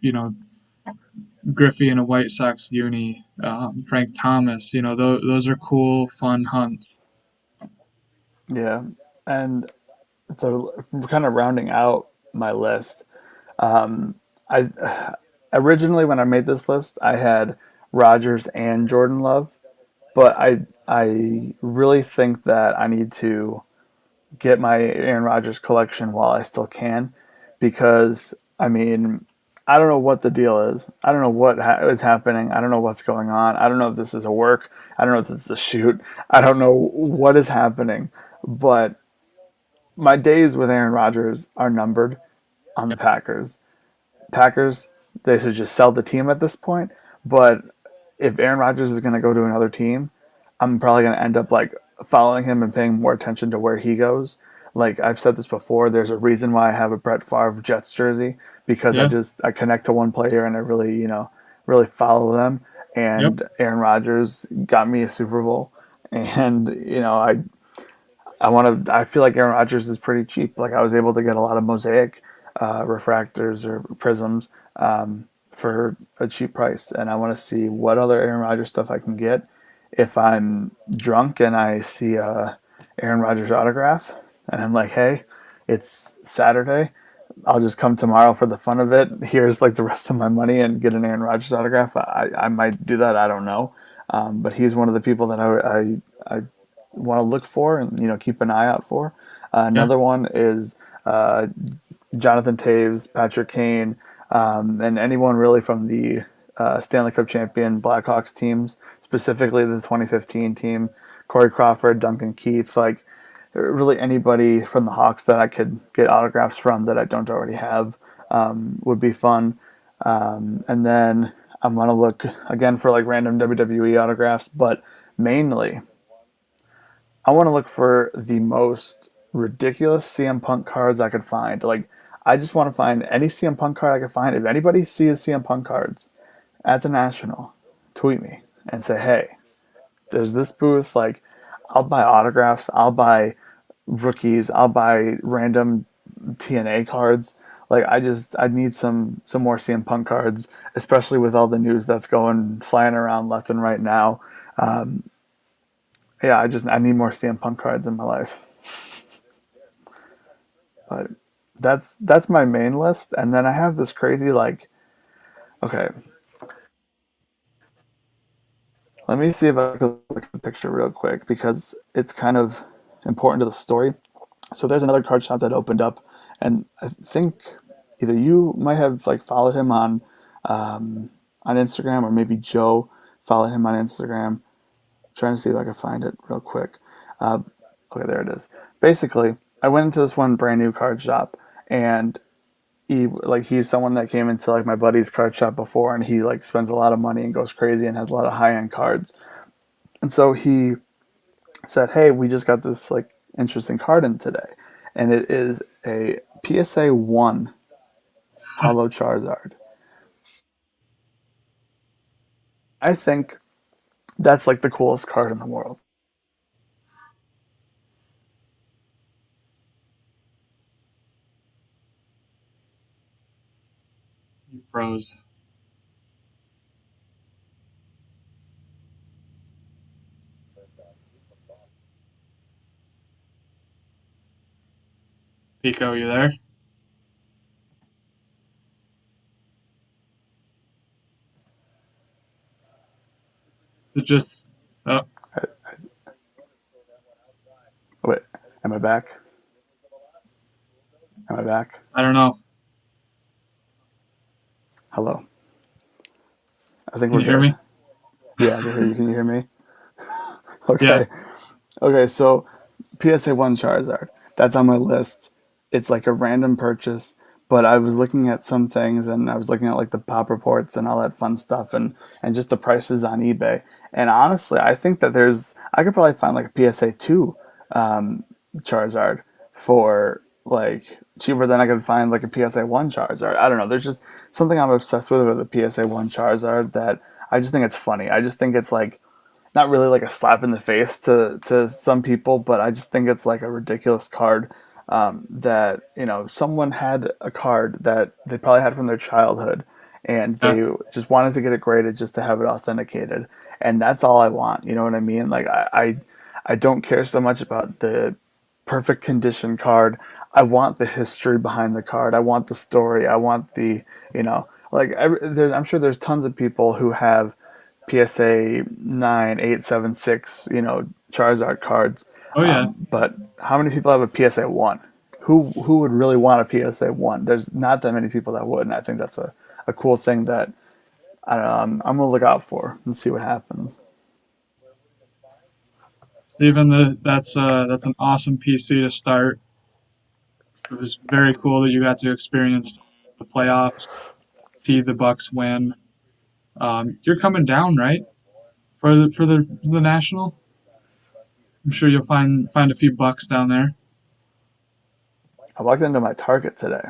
Griffey in a White Sox uni, Frank Thomas, those are cool, fun hunts. Yeah, and so kind of rounding out my list. Um, I originally when I made this list, I had Rogers and Jordan Love, but I really think that I need to get my Aaron Rodgers collection while I still can, because I mean I don't know what the deal is. I don't know what is happening. I don't know what's going on. I don't know if this is a work. I don't know if this is a shoot. I don't know what is happening, but my days with Aaron Rodgers are numbered on the Packers. Packers, they should just sell the team at this point. But if Aaron Rodgers is going to go to another team, I'm probably going to end up like following him and paying more attention to where he goes. Like I've said this before, there's a reason why I have a Brett Favre Jets jersey, because Yeah. I connect to one player and I really really follow them. Yep. And Aaron Rodgers got me a Super Bowl, and I want to. I feel like Aaron Rodgers is pretty cheap. Like I was able to get a lot of mosaic refractors or prisms for a cheap price, and I want to see what other Aaron Rodgers stuff I can get. If I'm drunk and I see a Aaron Rodgers autograph, and I'm like, hey, it's Saturday. I'll just come tomorrow for the fun of it. Here's like the rest of my money and get an Aaron Rodgers autograph. I might do that. I don't know. But he's one of the people that I want to look for and keep an eye out for. Yeah. Another one is Jonathan Taves, Patrick Kane, and anyone really from the Stanley Cup champion Blackhawks teams, specifically the 2015 team. Corey Crawford, Duncan Keith, like really anybody from the Hawks that I could get autographs from that I don't already have would be fun. And then I'm gonna look again for like random WWE autographs, but mainly I want to look for the most ridiculous CM Punk cards I could find. Like, I just want to find any CM Punk card I could find. If anybody sees CM Punk cards at the National, tweet me and say, hey, there's this booth. Like, I'll buy autographs. I'll buy rookies. I'll buy random TNA cards. Like, I need some more CM Punk cards, especially with all the news that's going flying around left and right now. Yeah, I need more CM Punk cards in my life. But that's my main list, and then I have this crazy like, okay, let me see if I can look at the picture real quick because it's kind of important to the story. So there's another card shop that opened up, and I think either you might have like followed him on Instagram, or maybe Joe followed him on Instagram. I'm trying to see if I can find it real quick. Uh, okay, there it is. Basically, I went into this one brand new card shop, and he's someone that came into like my buddy's card shop before, and he like spends a lot of money and goes crazy and has a lot of high end cards. And so he said, "Hey, we just got this like interesting card in today, and it is a PSA 1 Hollow Charizard." I think that's like the coolest card in the world. You froze. Pico, you there? It just, oh, Wait, am I back? Am I back? I don't know. Hello. I think Can we're you hear good. me? Yeah, I can hear you. Can you hear me? Yeah. Okay. Okay, so PSA 1 Charizard. That's on my list. It's like a random purchase, but I was looking at some things, and I was looking at like the pop reports and all that fun stuff, and just the prices on eBay. And honestly, I think that I could probably find like a PSA 2 Charizard for like cheaper than I could find like a PSA 1 Charizard. I don't know. There's just something I'm obsessed with a PSA 1 Charizard that I just think it's funny. I just think it's like not really like a slap in the face to some people, but I just think it's like a ridiculous card that someone had a card that they probably had from their childhood, and Yeah. they just wanted to get it graded just to have it authenticated, and that's all I want. You know what I mean? Like I don't care so much about the perfect condition card. I want the history behind the card. I want the story. I want I'm sure there's tons of people who have PSA 9876, Charizard cards. Oh, yeah. But how many people have a PSA 1? Who would really want a PSA 1? There's not that many people that would, and I think that's a cool thing that I don't know, I'm going to look out for and see what happens. Steven, that's an awesome PC to start. It was very cool that you got to experience the playoffs, see the Bucks win. You're coming down, right? For the national. I'm sure you'll find a few bucks down there. I walked into my Target today,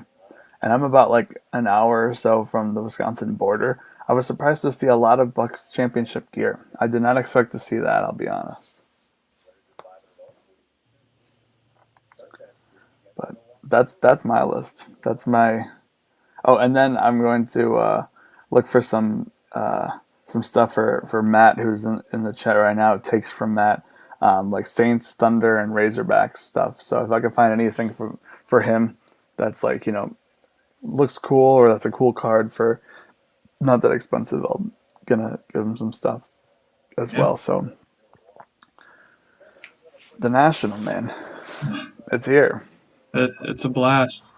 and I'm about like an hour or so from the Wisconsin border. I was surprised to see a lot of Bucks championship gear. I did not expect to see that, I'll be honest. But that's my list. That's my Oh, and then I'm going to look for some stuff for Matt, who's in the chat right now. It takes from Matt, like Saints, Thunder, and Razorbacks stuff. So if I can find anything for him that's like looks cool, or that's a cool card for not that expensive, I'm gonna give him some stuff as Yeah, well. So the National, man, it's here. it's a blast.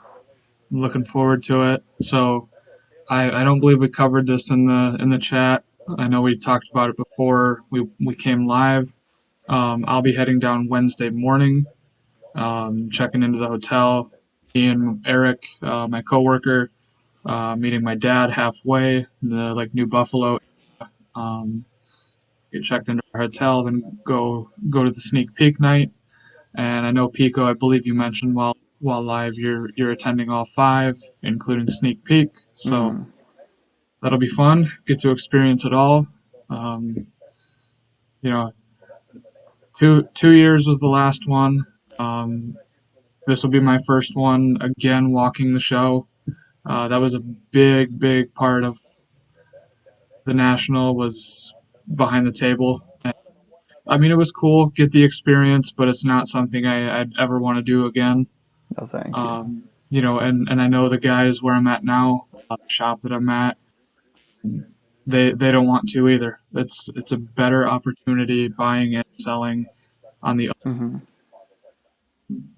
I'm looking forward to it. So I don't believe we covered this in the chat. I know we talked about it before we came live. I'll be heading down Wednesday morning, checking into the hotel. Me and Eric, my coworker, meeting my dad halfway in the like New Buffalo. Um, get checked into our hotel, then go to the sneak peek night. And I know Pico, I believe you mentioned while live you're attending all five, including sneak peek. So Mm, that'll be fun. Get to experience it all. Um, you know, 2 years was the last one. Um, this will be my first one again walking the show. That was a big part of the national was behind the table. I mean, it was cool, get the experience, but it's not something I'd ever want to do again. no, thank you. Um, and I know the guys where I'm at now, the shop that I'm at, they don't want to either. It's a better opportunity buying and selling on the. Hmm.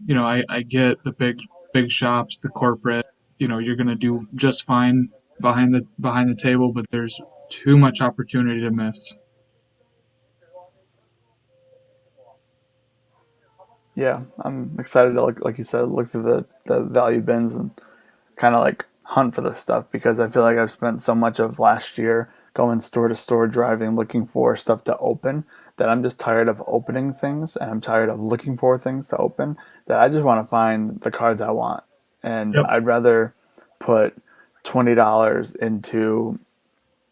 I get the big shops, the corporate. You're gonna do just fine behind the table, but there's too much opportunity to miss. Yeah, I'm excited to look, like you said, look through the value bins and kind of like hunt for this stuff because I feel like I've spent so much of last year going store to store, driving, looking for stuff to open that I'm just tired of opening things and I'm tired of looking for things to open that I just want to find the cards I want. And Yep. I'd rather put $20 into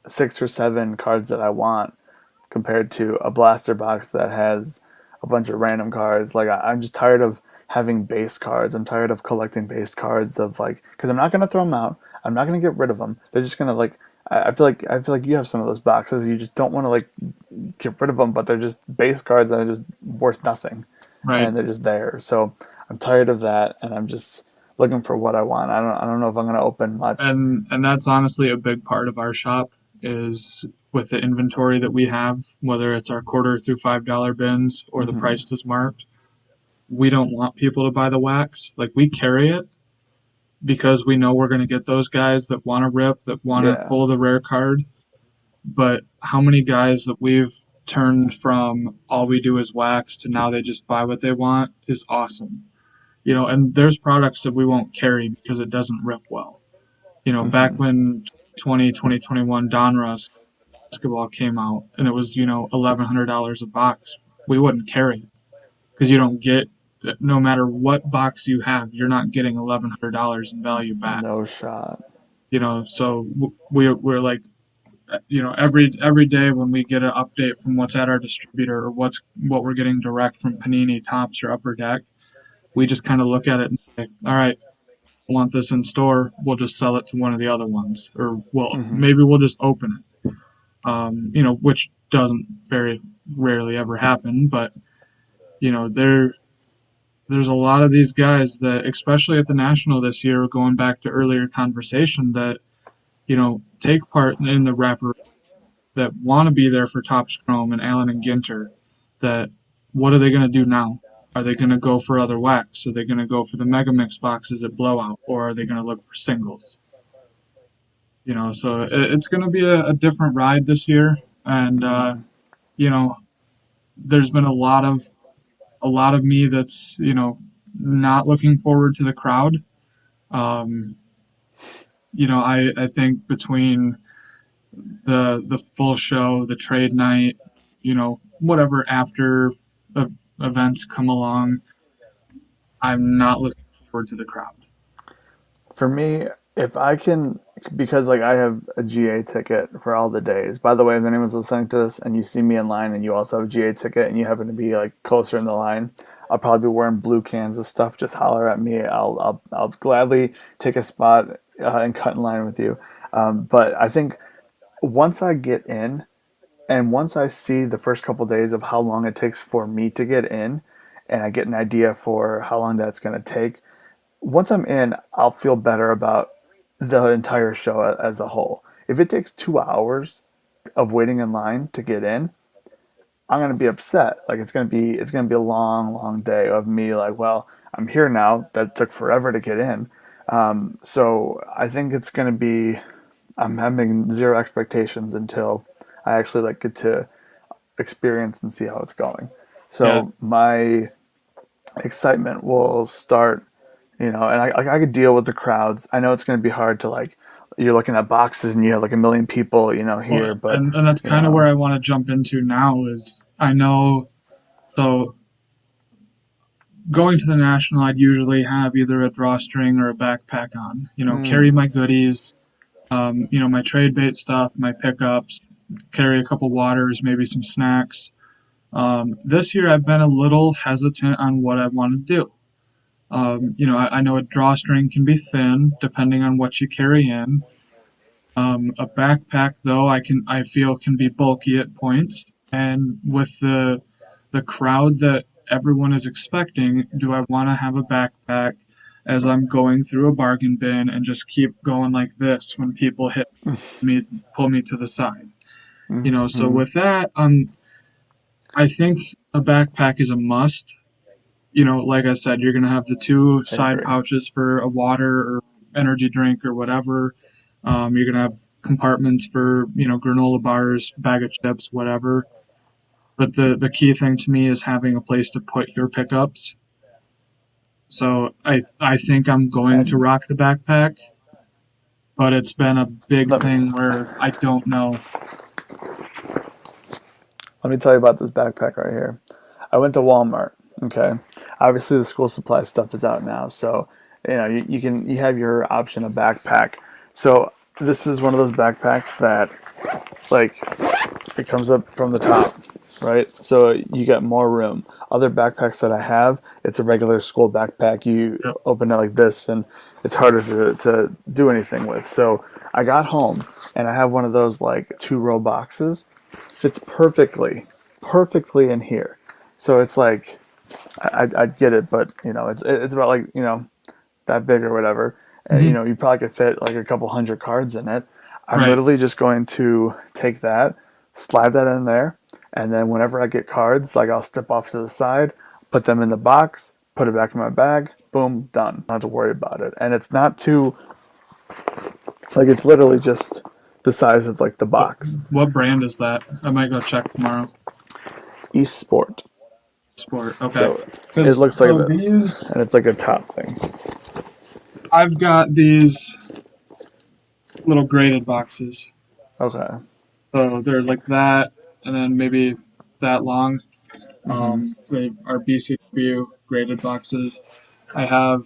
6 or 7 cards that I want compared to a blaster box that has a bunch of random cards. Like I'm just tired of having base cards. I'm tired of collecting base cards of like because I'm not gonna throw them out. I'm not gonna get rid of them. They're just gonna like. I feel like you have some of those boxes. You just don't want to like get rid of them, but they're just base cards that are just worth nothing, Right. and they're just there. So I'm tired of that, and I'm just looking for what I want. I don't know if I'm gonna open much. And that's honestly a big part of our shop is with the inventory that we have, whether it's our quarter through $5 bins or the Hmm. price is marked. We don't want people to buy the wax. Like we carry it because we know we're going to get those guys that want to rip, that want to Yeah. pull the rare card. But how many guys that we've turned from all we do is wax to now they just buy what they want is awesome. And there's products that we won't carry because it doesn't rip well. Back Hmm. when 2021 Donruss basketball came out and it was, $1,100 a box, we wouldn't carry it because you don't get, no matter what box you have, you're not getting $1,100 in value back. No shot. So we're like, every day when we get an update from what's at our distributor or what we're getting direct from Panini, Tops, or Upper Deck, we just kind of look at it and say, all right, I want this in store. We'll just sell it to one of the other ones, or Hmm. maybe we'll just open it. Which doesn't very rarely ever happen, but you know, there's a lot of these guys that, especially at the national this year, going back to earlier conversation, that take part in the rapper that want to be there for Topps Chrome and Allen and Ginter. That what are they going to do now? Are they going to go for other wax? Are they going to go for the Mega Mix boxes at Blowout, or are they going to look for singles? So it's going to be a different ride this year, and Hmm. you know, there's been a lot of me that's not looking forward to the crowd. Um, I think between the full show, the trade night, whatever after events come along, I'm not looking forward to the crowd. For me, if I can, because like I have a GA ticket for all the days. By the way, if anyone's listening to this and you see me in line and you also have a GA ticket and you happen to be like closer in the line, I'll probably be wearing blue cans of stuff. Just holler at me. I'll gladly take a spot and cut in line with you. But I think once I get in and once I see the first couple days of how long it takes for me to get in, and I get an idea for how long that's going to take, once I'm in, I'll feel better about the entire show as a whole. If it takes 2 hours of waiting in line to get in, I'm gonna be upset. Like it's gonna be a long, long day of me like, well, I'm here now. That took forever to get in. So I think it's gonna be. I'm having zero expectations until I actually like get to experience and see how it's going. Yeah, So my excitement will start, and I could deal with the crowds. I know it's going to be hard to like, you're looking at boxes and you have like a million people, well, here, but and that's you kind of where know, I want to jump into now. Is I know so going to the national, I'd usually have either a drawstring or a backpack on. Carry mm, my goodies, my trade bait stuff, my pickups, carry a couple waters, maybe some snacks. This year, I've been a little hesitant on what I want to do. I know a drawstring can be thin depending on what you carry in. A backpack, though, I feel can be bulky at points. And with the crowd that everyone is expecting, do I want to have a backpack as I'm going through a bargain bin and just keep going like this when people hit me, pull me to the side. So Mm-hmm. with that, I think a backpack is a must. Like I said, you're going to have the two I side agree. pouches for a water or energy drink or whatever. You're going to have compartments for, granola bars, bag of chips, whatever. But the key thing to me is having a place to put your pickups. So I think I'm going to And rock the backpack, but it's been a big let me thing where I don't know. let me tell you about this backpack right here. I went to Walmart. Okay, obviously the school supply stuff is out now, so you have your option of backpack. So this is one of those backpacks that like it comes up from the top, right? So you get more room. Other backpacks that I have, it's a regular school backpack. You Yep. open it like this, and it's harder to do anything with. So I got home, and I have one of those like 2 row boxes. Fits perfectly in here. So it's like I'd get it, but it's about like that big or whatever. Hmm. You probably could fit like a couple hundred cards in it. I'm Right. literally just going to take that, slide that in there, and then whenever I get cards, like I'll step off to the side, put them in the box, put it back in my bag, boom, done. Not to worry about it. And it's not too like it's literally just the size of like the What, box. what brand is that? I might go check tomorrow. East Sport. Sport. Okay. So it Because looks like so this, these, and it's like a top thing. I've got these little graded boxes. Okay. So they're like that, and then maybe that long. Hmm. They are BCW graded boxes. I have,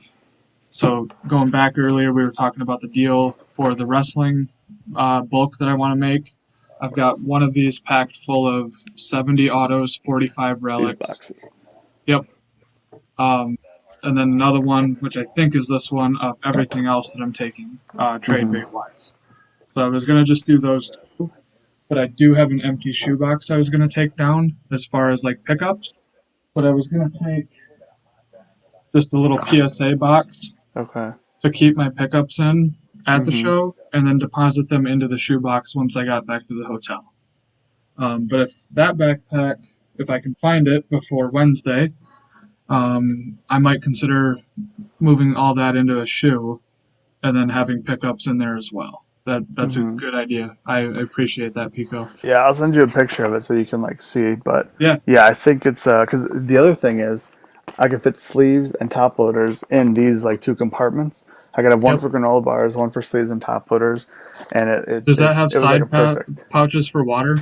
so going back earlier, we were talking about the deal for the wrestling bulk that I want to make. I've got one of these packed full of 70 autos, 45 These relics. boxes. Yep. Um, and then another one, which I think is this one, of everything else that I'm taking, trade Hmm. bait wise. So I was going to just do those two, but I do have an empty shoebox I was going to take down as far as like pickups. But I was going to take just a little PSA box Okay. to keep my pickups in at the Hmm. show and then deposit them into the shoebox once I got back to the hotel. But if I can find it before Wednesday, I might consider moving all that into a shoe and then having pickups in there as well. That's a Hmm. good idea. I appreciate that, Pico. Yeah, I'll send you a picture of it so you can like see. But Yeah, yeah, I think it's because the other thing is I can fit sleeves and top loaders in these like 2 compartments. I could have one yep. for granola bars, one for sleeves and top loaders, and Does that have it was like a perfect. pouches for water?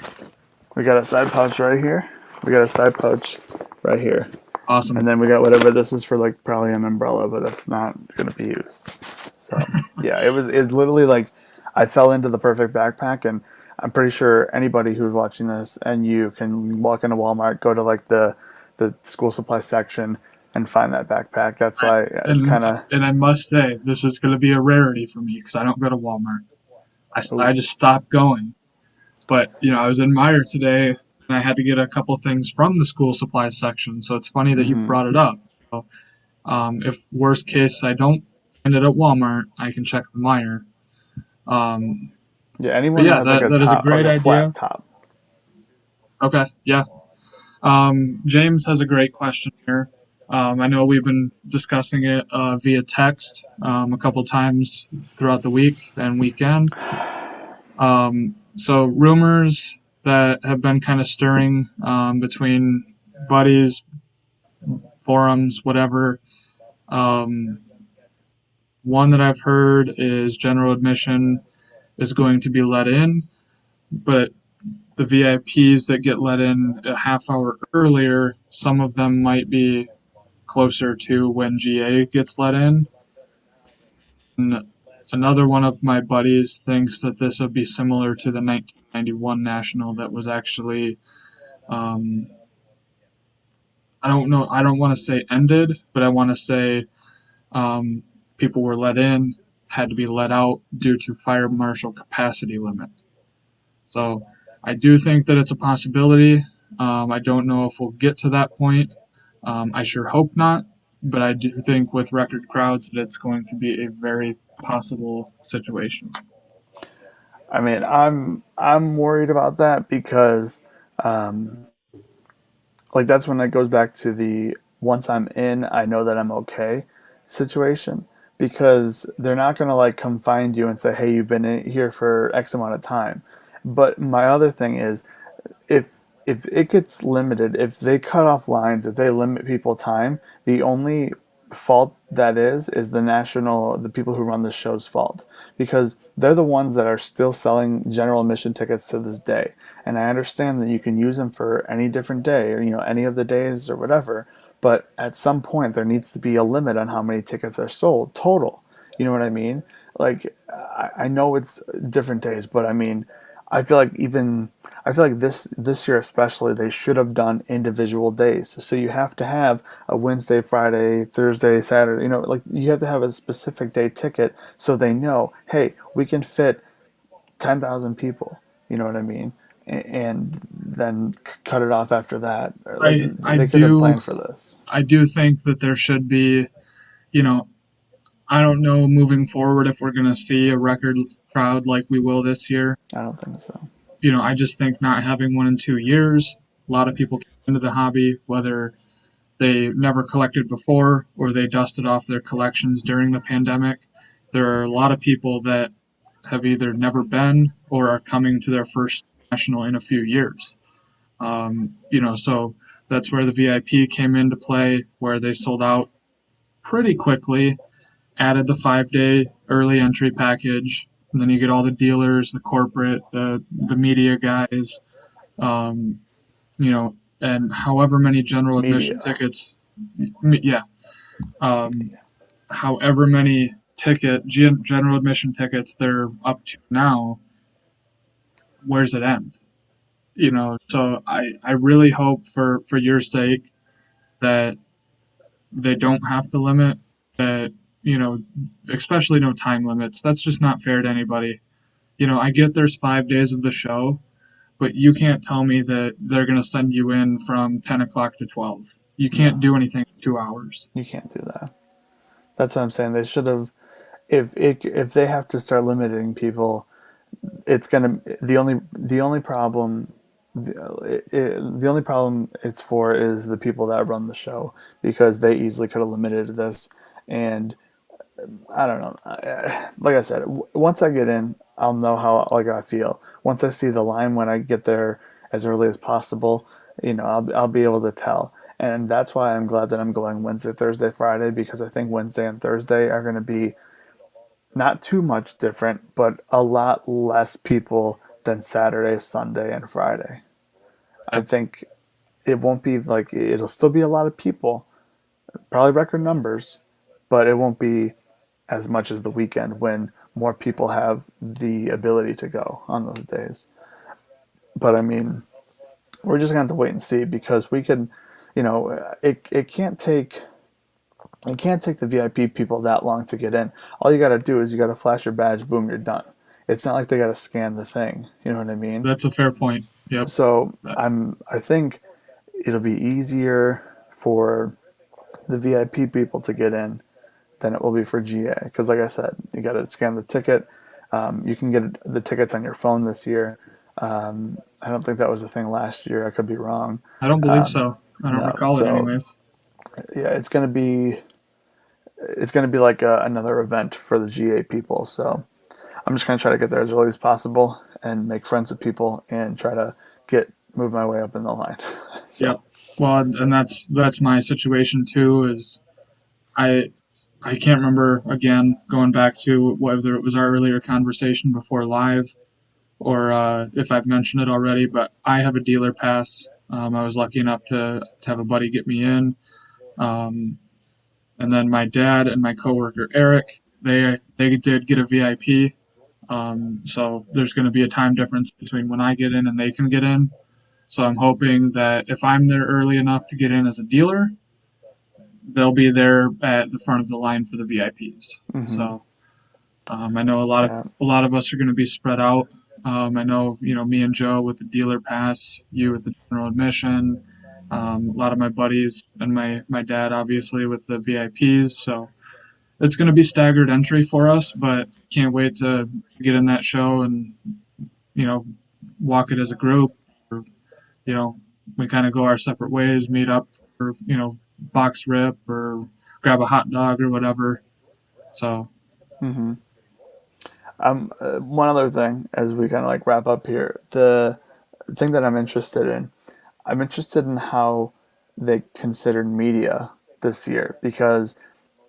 We got a side pouch right here. We got a side pouch right here. And Awesome. then we got whatever this is for, like probably an umbrella, but that's not going to be used. So yeah, it's literally like I fell into the perfect backpack, and I'm pretty sure anybody who's watching this and you can walk into Walmart, go to like the school supply section, and find that backpack. That's I, why yeah, it's and kind of and I must say this is going to be a rarity for me because I don't go to Walmart. I oh. just stopped going. But I was in Meyer today, and I had to get a couple things from the school supplies section. So it's funny that you Hmm. brought it up. So, if worst case I don't find it at Walmart, I can check the Meyer. Um, Yeah, but anyone that yeah, has like a that is a top, like great a flat idea. top. Okay, yeah. James has a great question here. I know we've been discussing it via text a couple times throughout the week and weekend. So rumors that have been kind of stirring between buddies, forums, whatever. Um, One that I've heard is general admission is going to be let in, but the VIPs that get let in a half hour earlier, some of them might be closer to when GA gets let in. And another one of my buddies thinks that this would be similar to the 1991 National that was actually, um, I don't know, I don't want to say ended, but I want to say um, people were let in, had to be let out due to fire marshal capacity limit. So I do think that it's a possibility. I don't know if we'll get to that point. I sure hope not, but I do think with record crowds that it's going to be a very possible situation. I mean, I'm worried about that because, um, like, that's when it goes back to the once I'm in, I know that I'm okay situation. Because they're not gonna like come find you and say, hey, you've been in here for X amount of time. But my other thing is, if if it gets limited, if they cut off lines, if they limit people time, the only fault that is the people who run the show's fault, because they're the ones that are still selling general admission tickets to this day. And I understand that you can use them for any different day, or any of the days or whatever, but at some point there needs to be a limit on how many tickets are sold total. You know what I mean? Like, I know it's different days, but I mean, I feel like even I feel like this year especially they should have done individual days. So you have to have a Wednesday, Friday, Thursday, Saturday. Like you have to have a specific day ticket so they know, hey, we can fit 10,000 people. You know what I mean? And then cut it off after that. Or like I I they could have do planned for this. I do think that there should be, you know, I don't know moving forward if we're going to see a record crowd like we will this year. I don't think so. I just think not having one in 2 years, a lot of people came into the hobby, whether they never collected before or they dusted off their collections during the pandemic. There are a lot of people that have either never been or are coming to their first national in a few years. So that's where the VIP came into play, where they sold out pretty quickly, added the 5 day early entry package, and then you get all the dealers, the corporate, the media guys, um, and however many general admission Media. tickets, yeah, um, however many general admission tickets they're up to now. Where's it end? So I really hope for your sake that they don't have to limit that, you know, especially no time limits. That's just not fair to anybody. I get there's 5 days of the show, but you can't tell me that they're going to send you in from 10 o'clock to 12. You can't No, do anything in 2 hours. you can't do that. That's what I'm saying. They should have. If they have to start limiting people, it's gonna the only problem the only problem it's for is the people that run the show, because they easily could have limited this. And I don't know, like I said, once I get in, I'll know how like I feel. Once I see the line, when I get there as early as possible, I'll be able to tell. And that's why I'm glad that I'm going Wednesday, Thursday, Friday, because I think Wednesday and Thursday are going to be not too much different, but a lot less people than Saturday, Sunday, and Friday. I Yep. think it won't be like, it'll still be a lot of people, probably record numbers, but it won't be as much as the weekend when more people have the ability to go on those days. But I mean, we're just gonna have to wait and see, because we could, it can't take the VIP people that long to get in. All you got to do is you got to flash your badge, boom, you're done. It's not like they got to scan the thing. You know what I mean? That's a fair point. Yep. So Uh, I think it'll be easier for the VIP people to get in than it will be for GA. Because like I said, you got to scan the ticket. You can get the tickets on your phone this year. I don't think that was a thing last year. I could be wrong. I don't believe so. I don't No, recall it so anyways. yeah, it's gonna be like another event for the GA people. So I'm just gonna try to get there as early as possible and make friends with people and try to move my way up in the line. Yep. So Well, and that's my situation too. Is I I can't remember again going back to whether it was our earlier conversation before live or if I've mentioned it already, but I have a dealer pass. I was lucky enough to have a buddy get me in. Um, and then my dad and my coworker Eric, they did get a VIP. So there's going to be a time difference between when I get in and they can get in. So I'm hoping that if I'm there early enough to get in as a dealer, they'll be there at the front of the line for the VIPs. hmm So I know yeah, a lot of us are going to be spread out. I know, me and Joe with the dealer pass, you with the general admission. A lot of my buddies and my dad obviously with the VIPs. So it's going to be staggered entry for us, but can't wait to get in that show and you know walk it as a group. Or, you know, we kind of go our separate ways, meet up for box rip or grab a hot dog or whatever. So Hmm. One other thing, as we kind of like wrap up here, the thing that I'm interested in how they considered media this year because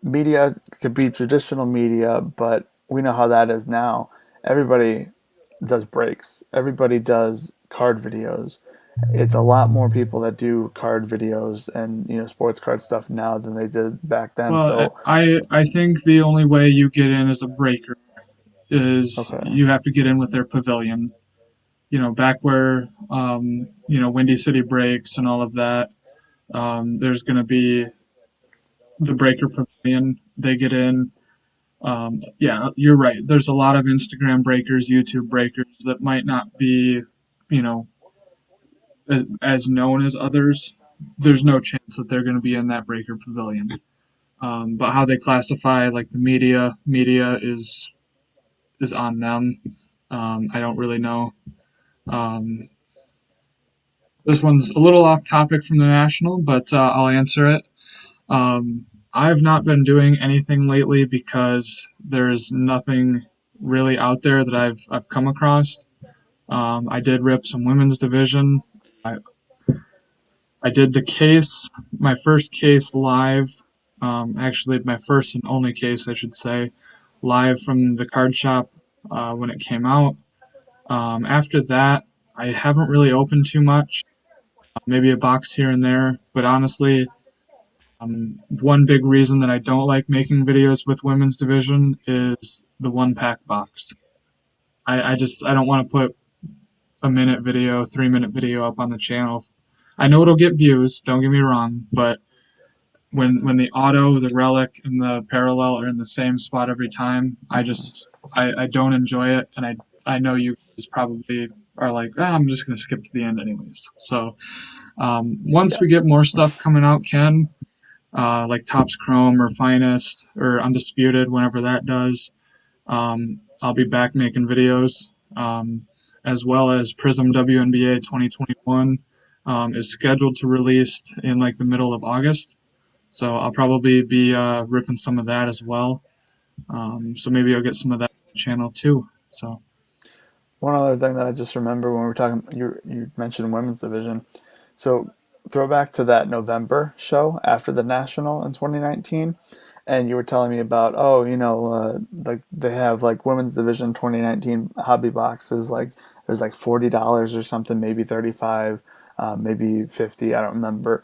media could be traditional media, but we know how that is now. Everybody does breaks. Everybody does card videos. It's a lot more people that do card videos and sports card stuff now than they did back then. well, So I think the only way you get in as a breaker is okay, you have to get in with their pavilion. Back where Windy City breaks and all of that. There's going to be the breaker pavilion. They get in. Yeah, you're right. There's a lot of Instagram breakers, YouTube breakers that might not be, you know, as known as others. There's no chance that they're going to be in that breaker pavilion. But how they classify like the media is on them. I don't really know. Um, this one's a little off topic from the national, but I'll answer it. Um, I've not been doing anything lately because there's nothing really out there that I've come across. I did rip some women's division. I, I did the case, my first case live. Actually, my first and only case, I should say, live from the card shop when it came out. After that, I haven't really opened too much. Maybe a box here and there, but honestly, one big reason that I don't like making videos with women's division is the one pack box. I don't want to put a minute video, 3 minute video up on the channel. I know it'll get views, don't get me wrong, but when the auto, the relic, and the parallel are in the same spot every time, I don't enjoy it, and I know you guys probably are like, I'm just gonna skip to the end anyways. So once yeah, we get more stuff coming out, Ken, like Topps Chrome or Finest or Undisputed, whenever that does. I'll be back making videos, as well as Prism WNBA 2021 is scheduled to release in like the middle of August. So I'll probably be ripping some of that as well. So maybe I'll get some of that on the channel too. So one other thing that I just remember when we were talking, you mentioned women's division. So throw back to that November show after the national in 2019, and you were telling me about like they have like women's division 2019 hobby boxes like there's like $40 or something, maybe 35, maybe 50. I don't remember.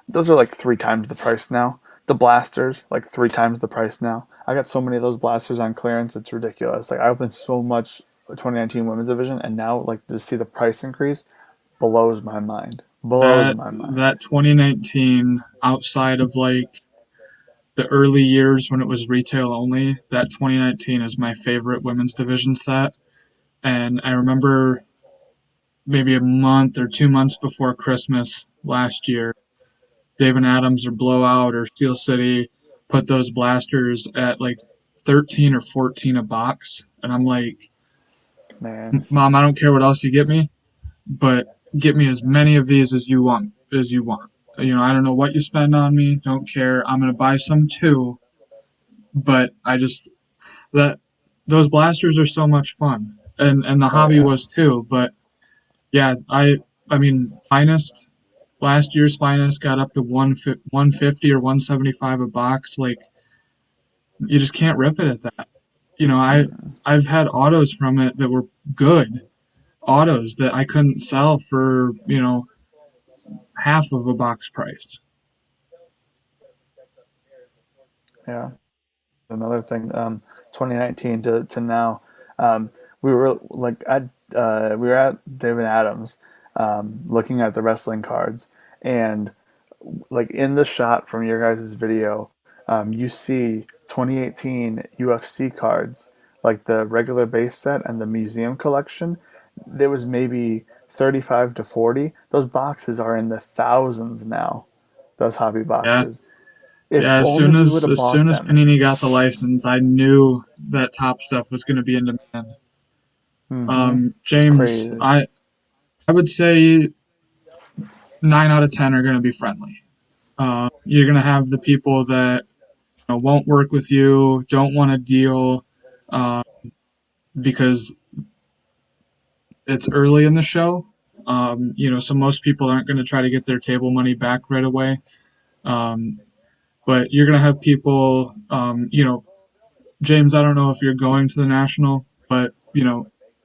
Those are like three times the price now. The blasters like three times the price now. I got so many of those blasters on clearance, it's ridiculous. Like I opened so much 2019 women's division, and now like to see the price increase blows my mind. Blows that my mind. that 2019, outside of like the early years when it was retail only, that 2019 is my favorite women's division set. And I remember maybe a month or 2 months before Christmas last year, David Adams or Blowout or Steel City put those blasters at like 13 or 14 a box. And I'm like, Man, Mom, I don't care what else you get me, but get me as many of these as you want. I don't know what you spend on me, don't care. I'm gonna buy some too, but I just that those blasters are so much fun. And the oh hobby yeah. was too, but yeah, I mean, Finest last year's Finest got up to 150 or 175 a box. Like you just can't rip it at that. You know, I Mm, I've had autos from it that were good autos that I couldn't sell for half of a box price. yeah. Another thing, 2019 to now, we were like at we were at David Adams, looking at the wrestling cards, and like in the shot from your guys' video, you see 2018 UFC cards, like the regular base set and the museum collection. There was maybe 35 to 40. Those boxes are in the thousands now. those hobby Yeah, boxes. If yeah. only we would have As bought soon as them. Panini got the license, I knew that Top Stuff was going to be in demand. It's James, crazy. I would say 9 out of 10 are going to be friendly. You're going to have the people that won't work with you, don't want to deal, uh, because it's early in the show. So most people aren't going to try to get their table money back right away. Um, but you're going to have people, James, I don't know if you're going to the national, but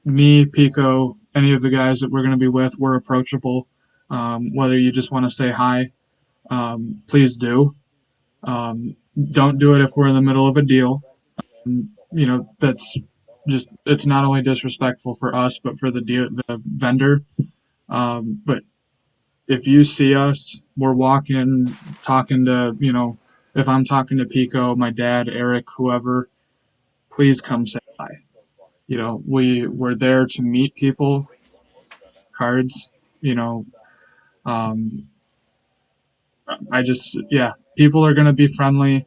me, Pico, any of the guys that we're going to be with, we're approachable. Whether you just want to say hi, please do. Don't do it if we're in the middle of a deal. That's just it's not only disrespectful for us, but for the vendor. But if you see us, we're walking, talking to, if I'm talking to Pico, my dad, Eric, whoever, please come say hi. We're there to meet people, cards, you know, um, yeah, people are going to be friendly.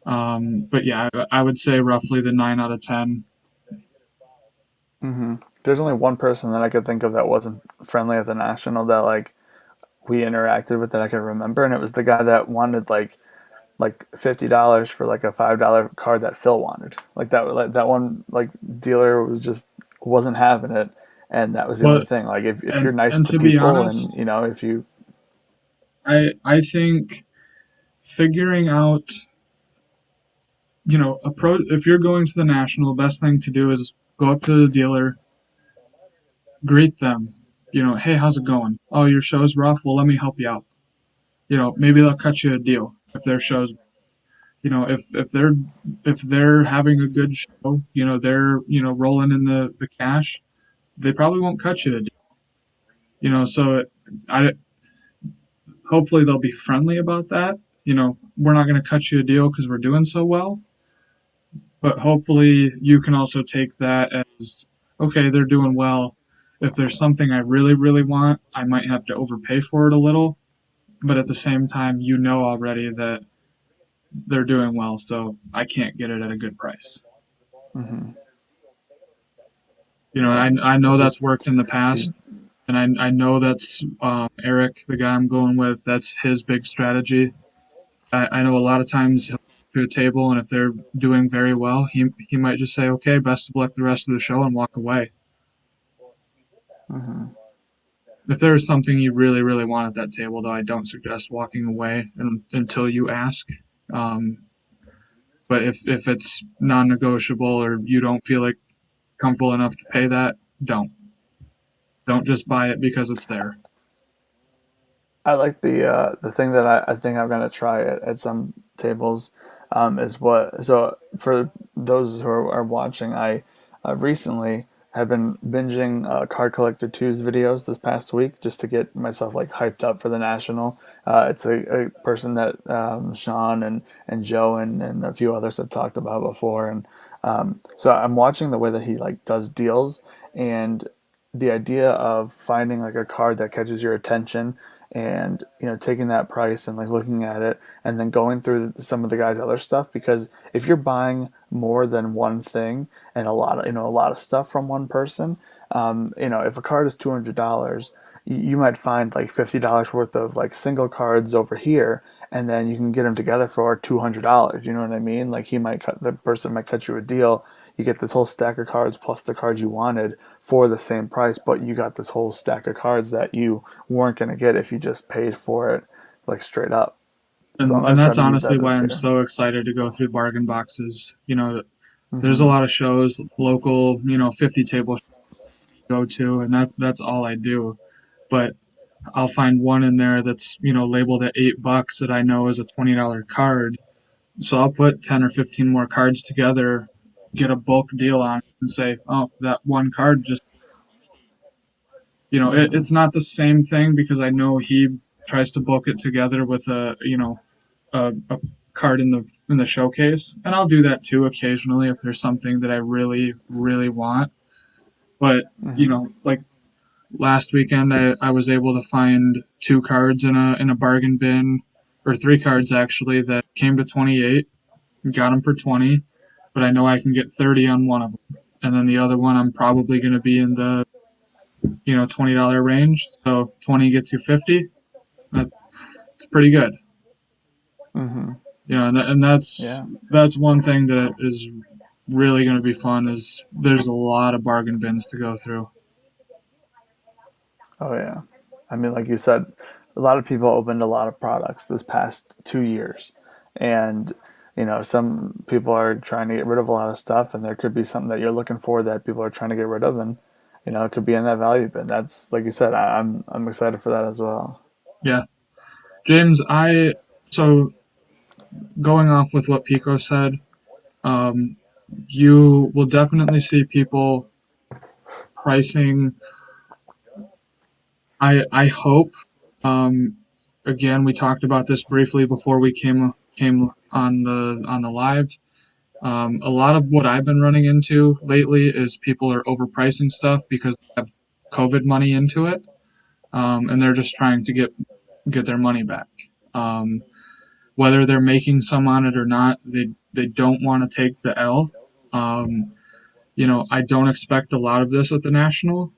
But yeah, I would say roughly the 9 out of 10. There's only one person that I could think of that wasn't friendly at the national that like we interacted with that I could remember, and it was the guy that wanted like $50 for like a $5 card that Phil wanted. That one like dealer was just wasn't having it, and that was the Well, only thing. Like if you're nice and to to be people, and honest, if you I think figuring out, approach if you're going to the national, the best thing to do is go up to the dealer, greet them. Hey, how's it going? Oh, your show's rough. Well, let me help you out. Maybe they'll cut you a deal if their show's. If they're having a good show, they're rolling in the cash. They probably won't cut you a deal. So I hopefully they'll be friendly about that. We're not going to cut you a deal because we're doing so well, but hopefully you can also take that as okay, they're doing well. If there's something I really, really want, I might have to overpay for it a little, but at the same time, already that they're doing well, so I can't get it at a good price. yeah, I know it's that's just worked in the if you past, and I know that's Eric, the guy I'm going with. That's his big strategy. I know a lot of times he'll go to a table, and if they're doing very well, he might just say, "Okay, best of luck the rest of the show," and walk away. If there is something you really, really want at that table, though, I don't suggest walking away until you ask. Um, but if it's non-negotiable or you don't feel like comfortable enough to pay that, don't. Don't just buy it because it's there. I like the thing that I think I'm gonna try at some tables is what so for those who are watching I recently have been binging Card Collector 2's videos this past week just to get myself like hyped up for the national. It's a person that Sean and Joe and a few others have talked about before, and so I'm watching the way that he like does deals, and the idea of finding like a card that catches your attention and taking that price and like looking at it and then going through some of the guys other stuff, because if you're buying more than one thing and a lot of stuff from one person, if a card is $200, you might find like $50 worth of like single cards over here, and then you can get them together for $200. You know what I mean? Like the person might cut you a deal. You get this whole stack of cards plus the cards you wanted for the same price, but you got this whole stack of cards that you weren't going to get if you just paid for it like straight up. So I'm And going to try that's to use honestly that why this I'm year. so excited to go through bargain boxes. There's a lot of shows, local, 50 table go to, and that's all I do. But I'll find one in there that's labeled at $8 that I know is a $20 card. So I'll put 10 or 15 more cards together, get a bulk deal on it, and say, oh, that one card just it's not the same thing because I know he tries to book it together with a card in the showcase, and I'll do that too occasionally if there's something that I really really want. But like last weekend, I was able to find two cards in a bargain bin. or 3 cards actually, that came to 28. Got them for 20, but I know I can get 30 on one of them. And then the other one, I'm probably going to be in the $20 range. So 20 gets you 50. That's pretty good. Mm-hmm. And that's Yeah. that's one thing that is really going to be fun. Is there's a lot of bargain bins to go through. Oh yeah. I mean, like you said, a lot of people opened a lot of products this past 2 years, and some people are trying to get rid of a lot of stuff, and there could be something that you're looking for that people are trying to get rid of, and it could be in that value bin. That's like you said. I'm excited for that as well. Yeah, James. I so going off with what Pico said, um, you will definitely see people pricing. I hope. Um, Again, we talked about this briefly before we came on the live. A lot of what I've been running into lately is people are overpricing stuff because they have COVID money into it, and they're just trying to get their money back. Um, Whether they're making some on it or not, they don't want to take the L. Um, I don't expect a lot of this at the National.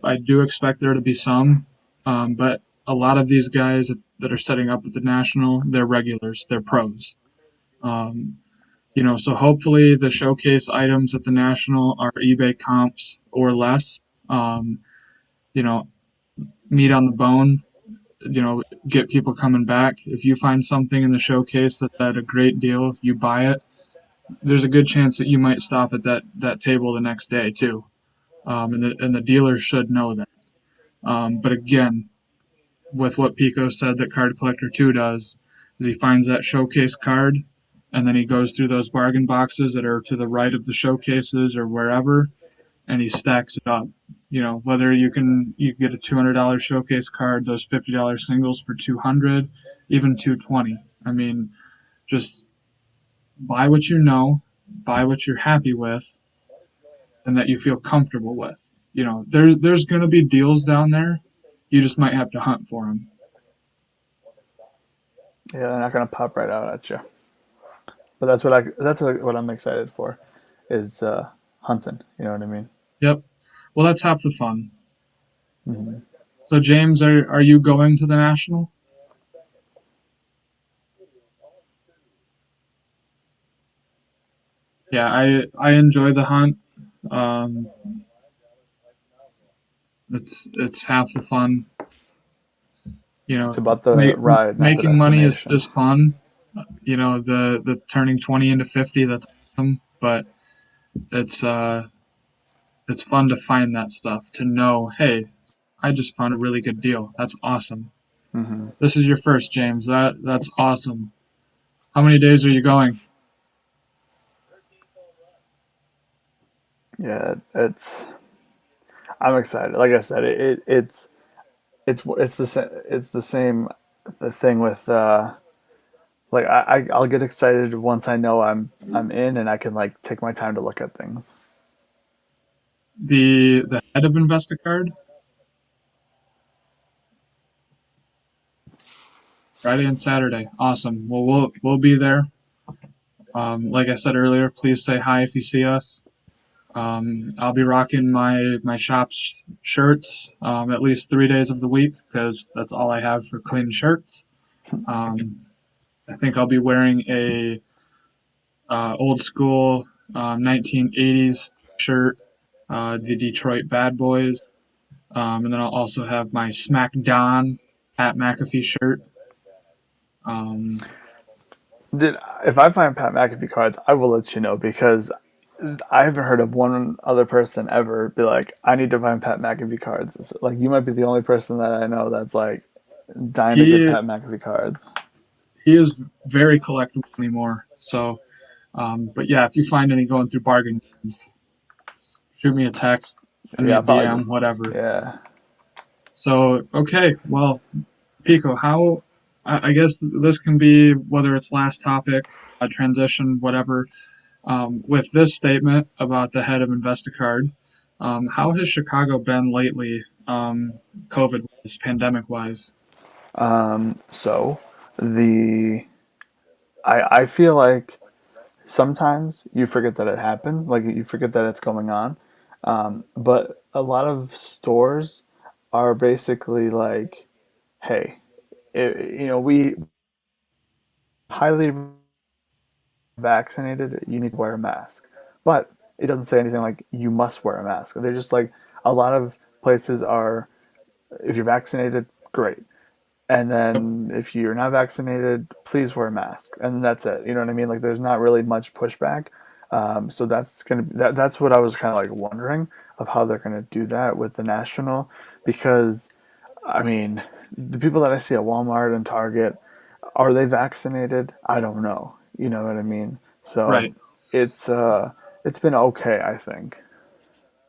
I do expect there to be some, but a lot of these guys that are setting up at the National, they're regulars, they're pros. Um, so hopefully the showcase items at the National are eBay comps or less. Um, you know, Meat on the bone. Get people coming back. If you find something in the showcase that's at a great deal, you buy it. There's a good chance that you might stop at that table the next day too, and the dealer should know that. But again, with what Pico said that Card Collector 2 does, is he finds that showcase card, and then he goes through those bargain boxes that are to the right of the showcases or wherever, and he stacks it up. Whether you get a $200 showcase card, those $50 singles for 200, even 220. I mean, just buy what you know, buy what you're happy with, and that you feel comfortable with. There's going to be deals down there. You just might have to hunt for them. Yeah, they're not gonna pop right out at you. But that's what I'm excited for, is hunting. You know what I mean? Yep. Well, that's half the fun. Mm-hmm. So, James, are you going to the National? Yeah, I enjoy the hunt. Um, it's half the fun. You It's know, about the ride, not the making money is, destination. is fun. The turning 20 into 50, that's awesome. But it's uh it's fun to find that stuff, to know, hey, I just found a really good deal. That's awesome. Mm-hmm. This is your first, James. That's awesome. How many days are you going? Yeah, I'm excited. Like I said, it's the same the thing with like I'll get excited once I know I'm in and I can like take my time to look at things. The head of Investacard, Friday and Saturday. Awesome. Well, we'll be there. Like I said earlier, please say hi if you see us. I'll be rocking my shop's shirts at least 3 days of the week because that's all I have for clean shirts. Um, I think I'll be wearing a old school 1980s shirt, the Detroit Bad Boys, and then I'll also have my SmackDown Pat McAfee shirt. Um, Did If I find Pat McAfee cards, I will let you know because I haven't heard of one other person ever be like, I need to find Pat McAfee cards. Like you might be the only person that I know that's like dying to get he Pat McAfee cards. he is very collectible anymore. So, but yeah, if you find any going through bargain bins, shoot me a text, send me Yeah, a I'll probably DM, just whatever. yeah. So, okay, well, Pico, how, I guess this can be whether it's last topic, a transition, whatever. With this statement about the head of Investacard, how has Chicago been lately, COVID wise, pandemic wise? So the I feel like sometimes you forget that it happened, like you forget that it's going on. But a lot of stores are basically like, hey, we highly vaccinated, you need to wear a mask. But it doesn't say anything like you must wear a mask. They're just like a lot of places are, if you're vaccinated, great. And Yep. then if you're not vaccinated, please wear a mask. And that's it. You know what I mean? Like there's not really much pushback. So that's what I was kind of like wondering of how they're gonna do that with the national, because I mean the people that I see at Walmart and Target, are they vaccinated? I don't know. You know what I mean? So Right. it's uh it's been okay, I think.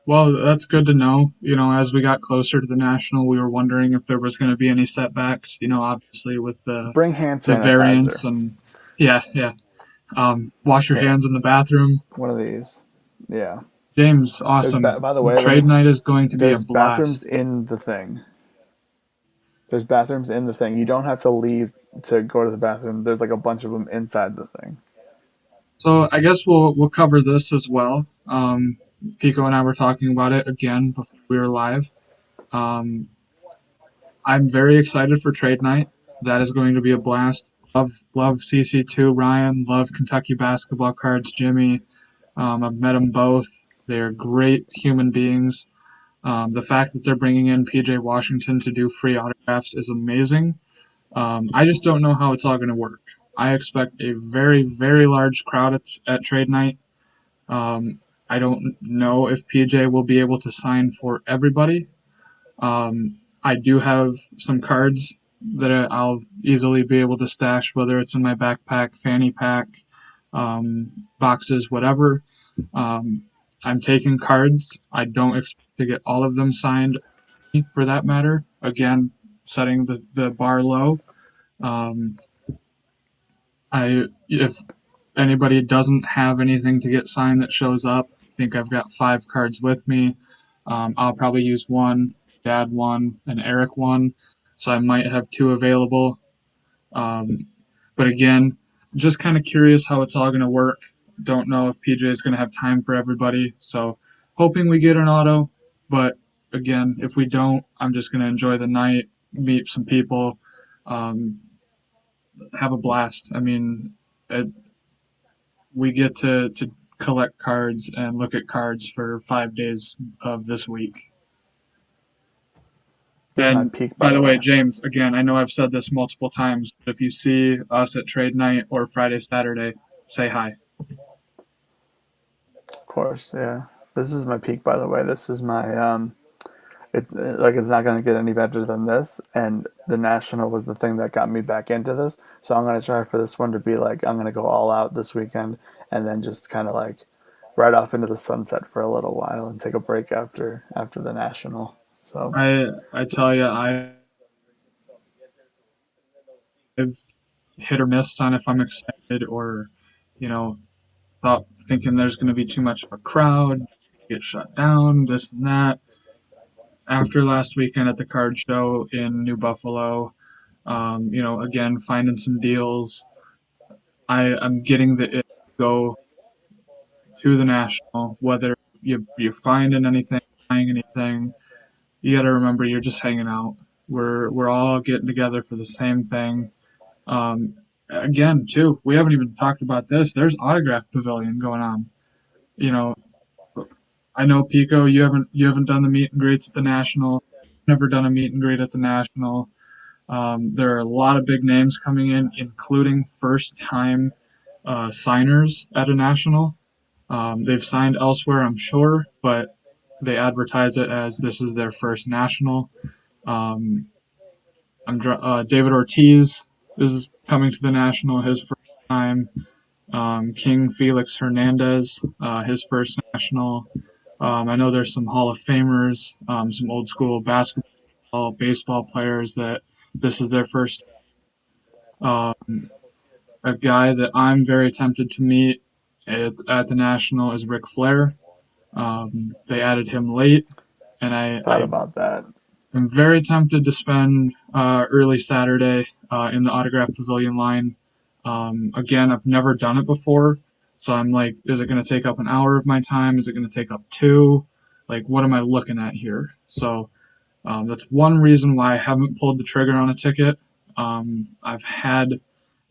Well, that's good to know. As we got closer to the national, we were wondering if there was going to be any setbacks. Obviously with the Bring hand the sanitizer. variants and yeah, yeah. Wash your Here, hands in the bathroom. one of these. Yeah. James, awesome. By the way, let Trade me. night is going to be a There's bathrooms blast. in the thing. There's bathrooms in the thing. You don't have to leave to go to the bathroom. There's like a bunch of them inside the thing. So I guess we'll cover this as well. Pico and I were talking about it again before we were live. Um, I'm very excited for trade night. That is going to be a blast. Love CC2 Ryan. Love Kentucky basketball cards Jimmy. I've met them both. They're great human beings. The fact that they're bringing in PJ Washington to do free autographs is amazing. I just don't know how it's all going to work. I expect a very, very large crowd at trade night. I don't know if PJ will be able to sign for everybody. I do have some cards that I'll easily be able to stash, whether it's in my backpack, fanny pack, boxes, whatever. Um, I'm taking cards. I don't expect to get all of them signed, for that matter. Again, setting the bar low. Um, if anybody doesn't have anything to get signed that shows up, I think I've got 5 cards with me. I'll probably use one, Dad one, and Eric one, so I might have 2 available. Um, but again, just kind of curious how it's all going to work. Don't know if PJ is going to have time for everybody, so hoping we get an auto. But again, if we don't, I'm just going to enjoy the night, meet some people, um, have a blast. I mean, it, we get to collect cards and look at cards for 5 days of this week. This is my And peak, by by the the way, way. James, again, I know I've said this multiple times, but if you see us at trade night or Friday, Saturday, say hi. Of course, yeah. This is my peak, by the way. This is my It's like it's not going to get any better than this. And the national was the thing that got me back into this. So I'm going to try for this one to be like I'm going to go all out this weekend, and then just kind of like ride off into the sunset for a little while and take a break after the national. So I tell you, I've hit or miss on if I'm excited or, you know, thinking there's going to be too much of a crowd, get shut down, this and that. After last weekend at the card show in New Buffalo, again, finding some deals. I'm getting the itch to go to the national, whether you're finding anything, buying anything. You got to remember you're just hanging out. We're all getting together for the same thing. Again, too, we haven't even talked about this. There's autograph pavilion going on. You know, I know Pico, you haven't done the meet and greets at the national. Never done a meet and greet at the national. There are a lot of big names coming in, including first time signers at a national. They've signed elsewhere, I'm sure, but they advertise it as this is their first national. Um, David Ortiz is coming to the national, his first time. King Felix Hernandez, his first national. I know there's some Hall of Famers, some old school basketball, baseball players that this is their first. Um, a guy that I'm very tempted to meet at the national is Ric Flair. They added him late, and I, thought I about that. I'm very tempted to spend early Saturday in the autograph pavilion line. Again, I've never done it before, so I'm like, is it going to take up an hour of my time? Is it going to take up two? Like, what am I looking at here? So that's one reason why I haven't pulled the trigger on a ticket. I've had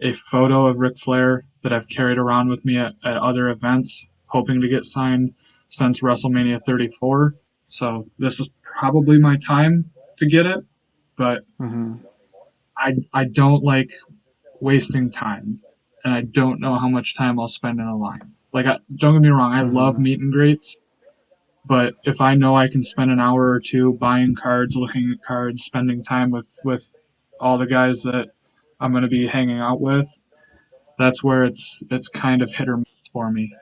a photo of Ric Flair that I've carried around with me at other events, hoping to get signed since WrestleMania 34. So this is probably my time to get it, but Hmm. I don't like wasting time, and I don't know how much time I'll spend in a line. Like, don't get me wrong, I love Hmm. meet and greets, but if I know I can spend an hour or two buying cards, looking at cards, spending time with all the guys that I'm going to be hanging out with, that's where it's kind of hit or miss for me.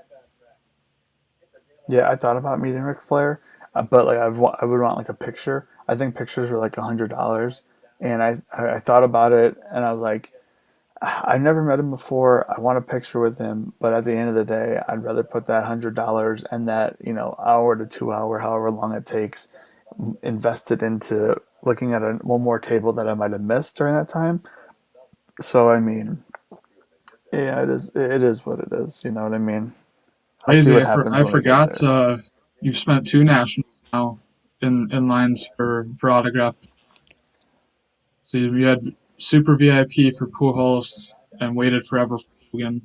Yeah, I thought about meeting Ric Flair, but like I would want like a picture. I think pictures were like $100, and I thought about it, and I was like, I've never met him before. I want a picture with him, but at the end of the day, I'd rather put that $100 and that hour to 2 hour, however long it takes, invested into looking at one more table that I might have missed during that time. So I mean, yeah, it is what it is. You know what I mean? I'll see Lazy, what happens I when we get forgot there. you've spent two nationals now in lines for autograph. So you had Super VIP for Pujols and waited forever for Hogan.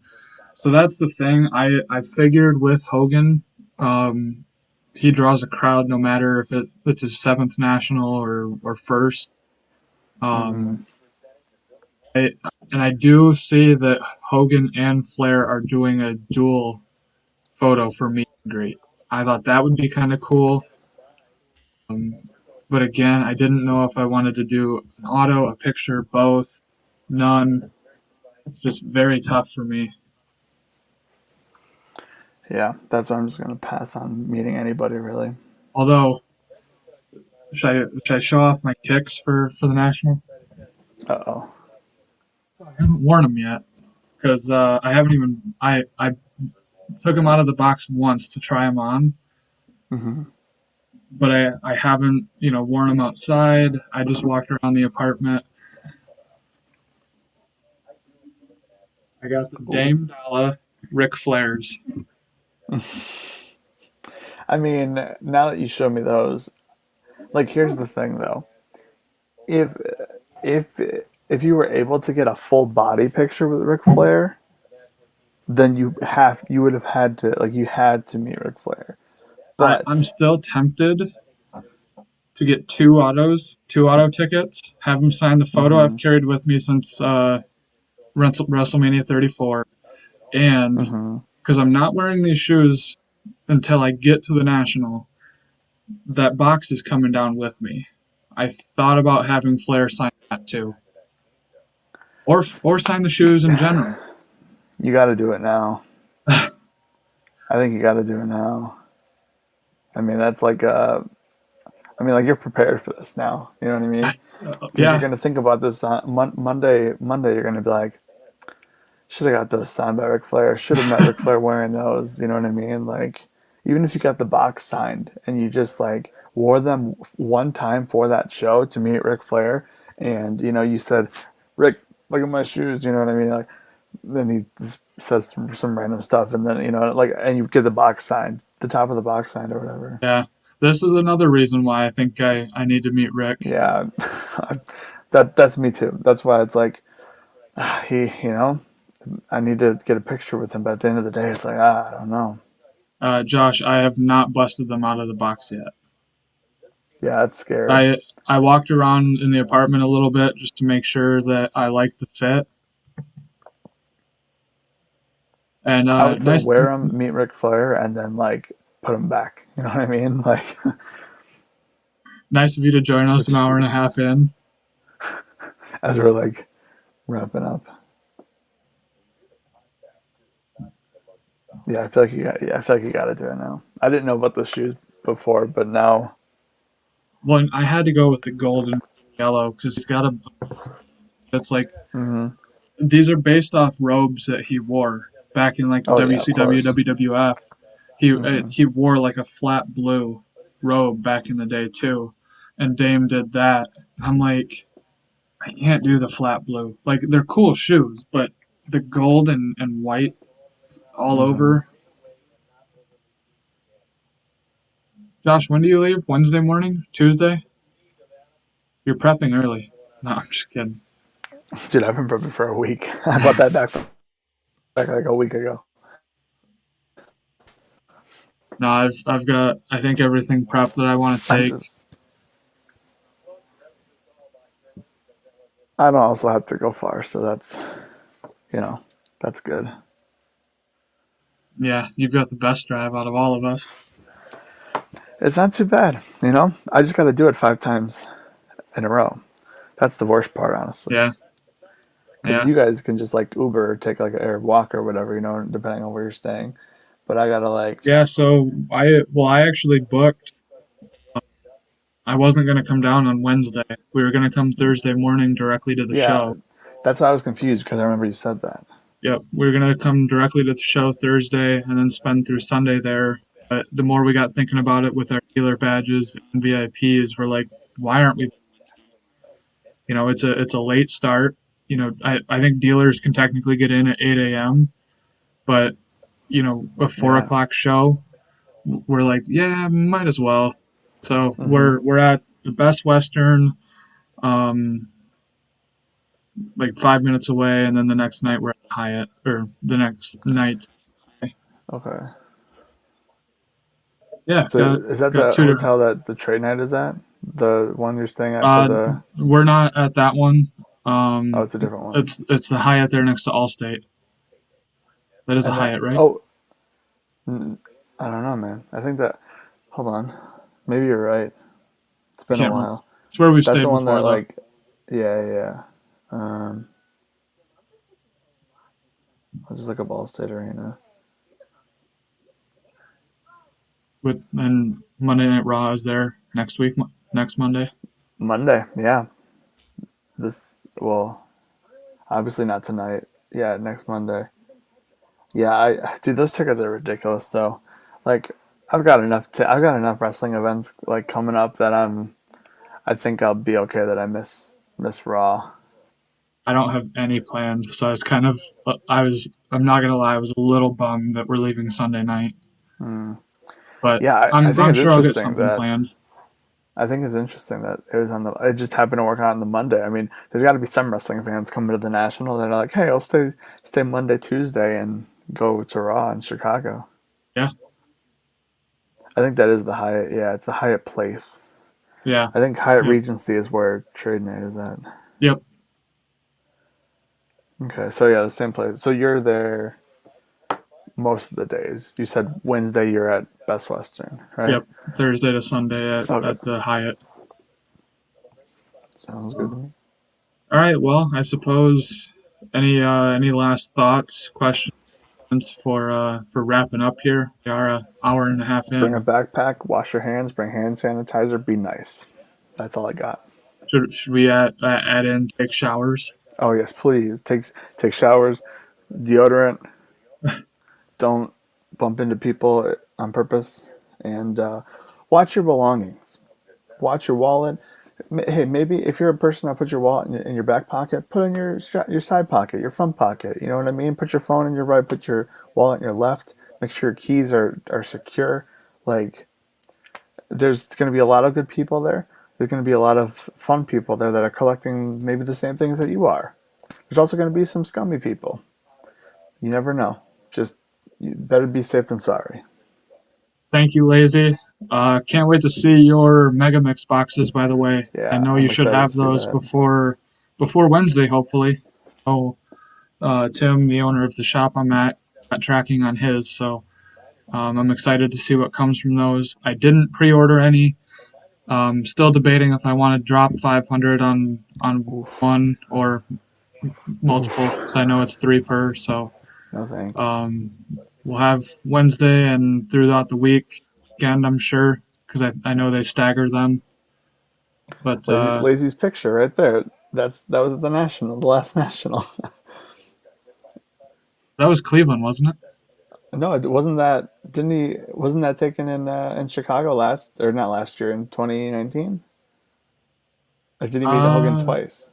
So that's the thing. I figured with Hogan, um, he draws a crowd no matter if it's his seventh national or first. Hmm. Um, I, and I do see that Hogan and Flair are doing a dual photo for meet and greet. I thought that would be kind of cool. Um, but again, I didn't know if I wanted to do an auto, a picture, both, none. It's just very tough for me. Yeah, that's why I'm just gonna pass on meeting anybody really. Although, should I show off my kicks for the national? Uh oh. I haven't worn them yet because I haven't even I took them out of the box once to try them on, Hmm. but I haven't worn them outside. I just walked around the apartment. I got the Ooh. Dame Dollar Ric Flairs. I mean, now that you show me those, like, here's the thing though. If if if you were able to get a full body picture with Ric Flair, then you would have had to like you had to meet Ric Flair. I'm But still tempted to get two auto tickets, have him sign the photo I've hmm carried with me since WrestleMania 34, and hmm because I'm not wearing these shoes until I get to the National, that box is coming down with me. I thought about having Flair sign that too, or sign the shoes in general. you got to do it now. I think you got to do it now. I mean, that's like like you're prepared for this now. You know what I mean? Because you're Yeah, gonna think about this on Monday. Monday, you're gonna be like, should have got those signed by Ric Flair. Should have met Ric Flair wearing those. You know what I mean? Like, even if you got the box signed and you just like wore them one time for that show to meet Ric Flair, and you said, Rick, look at my shoes. You know what I mean? Like, then he just says some random stuff, and then like, and you get the box signed, the top of the box signed or whatever. yeah. This is another reason why I think I need to meet Rick. Yeah, that's me too. That's why it's like he, I need to get a picture with him. But at the end of the day, it's like I don't know. Josh, I have not busted them out of the box yet. Yeah, that's scary. I walked around in the apartment a little bit just to make sure that I liked the fit. And I would say wear them, meet Ric Flair, and then like put them back. You know what I mean? Like nice of you to join us switch an hour and a shoes half in. as we're like wrapping up. Yeah, I feel like you got. Yeah, I feel like you got to do it now. I didn't know about the shoes before, but now. Well, I had to go with the gold and yellow because he's got a. It's like Hmm. these are based off robes that he wore back in like the Oh yeah, of WCW, course. WWF. Hmm. He wore like a flat blue robe back in the day too. and Dame did that. I'm like, I can't do the flat blue. Like they're cool shoes, but the gold and white all Hmm. over. Josh, when do you leave? Wednesday morning? Tuesday? You're prepping early. No, I'm just kidding. Dude, I've been prepping for a week. I bought that back like a week ago. No, I've got I think everything prepped that I want to I take. just I don't also have to go far, so you know that's good. Yeah, you've got the best drive out of all of us. It's not too bad, you know. I just got to do it 5 times in a row. That's the worst part, honestly. Yeah, Because yeah, you guys can just like Uber or take like a or walk or whatever, depending on where you're staying. But I gotta like, yeah. So I actually booked. I wasn't gonna come down on Wednesday. We were gonna come Thursday morning directly to the yeah, show. that's why I was confused because I remember you said that. Yep, we were gonna come directly to the show Thursday and then spend through Sunday there. But the more we got thinking about it with our dealer badges and VIPs, we're like, why aren't we? It's a late start. I think dealers can technically get in at 8 a.m., but a four Yeah. o'clock show, we're like, yeah, might as well. So Hmm. we're at the Best Western, um, like 5 minutes away, and then the next night we're at the Hyatt, or the next night. Okay. Yeah, So got is that got the two different. hotel that the trade night is at? The one you're staying at for Uh, the? we're not at that one. Oh, it's a different one. It's the Hyatt there next to Allstate. That is a And that Hyatt, right? oh, I don't know, man. I think that. Hold on. Maybe you're right. It's I been a can't remember. while. It's where we That's stayed the one before, that though. like, yeah, yeah. Um, I'll just look up Allstate Arena. With and Monday Night Raw is there next week, next Monday. Monday, yeah. This well, obviously not tonight. Yeah, next Monday. Yeah, I dude, those tickets are ridiculous though. Like, I've got enough wrestling events like coming up that I think I'll be okay that I miss Raw. I don't have any planned, so I was kind of, I'm not gonna lie, I was a little bummed that we're leaving Sunday night, Hmm. but Yeah, I think I'm it's sure I'll get interesting something that planned. it was on the. It just happened to work out on the Monday. I mean, there's got to be some wrestling fans coming to the National that are like, "Hey, I'll stay Monday, Tuesday, and go to Raw in Chicago." Yeah, I think that is the Hyatt. Yeah, it's the Hyatt Place. yeah, I think Hyatt yep, Regency is where Trade Night is at. yep, Okay, so yeah, the same place. So you're there most of the days. You said Wednesday you're at Best Western, right? yep. Thursday to Sunday Okay, at the Hyatt. sounds good to me. All right. Well, I suppose any last thoughts, questions for wrapping up here? We are an hour and a half Bring a in. backpack, wash your hands, bring hand sanitizer, be nice. That's all I got. Should we add in take showers? Oh yes, please take showers, deodorant. Don't bump into people on purpose, and watch your belongings. Watch your wallet. Hey, maybe if you're a person that puts your wallet in your back pocket, put it in your side pocket, your front pocket. You know what I mean? Put your phone in your right, put your wallet in your left. Make sure your keys are secure. Like there's going to be a lot of good people there. There's going to be a lot of fun people there that are collecting maybe the same things that you are. There's also going to be some scummy people. You never know. Just you better be safe than sorry. Thank you, Lazy. Can't wait to see your Megamix boxes. By the way, I Yeah, know you I'm should excited have to see those that. before Wednesday, hopefully. Oh, Tim, the owner of the shop I'm at, got tracking on his, so I'm excited to see what comes from those. I didn't pre-order any. Still debating if I want to drop 500 on Oof. one or multiple, because I Oof. know it's three per. So No thanks. um, we'll have Wednesday and throughout the weekend, I'm sure, because I know they stagger them. But Lazy's picture right there. That was at the last national. that was Cleveland, wasn't it? No, it wasn't that. Didn't he? Wasn't that taken in Chicago last or not last year in 2019? Or did he meet Hogan Uh, twice?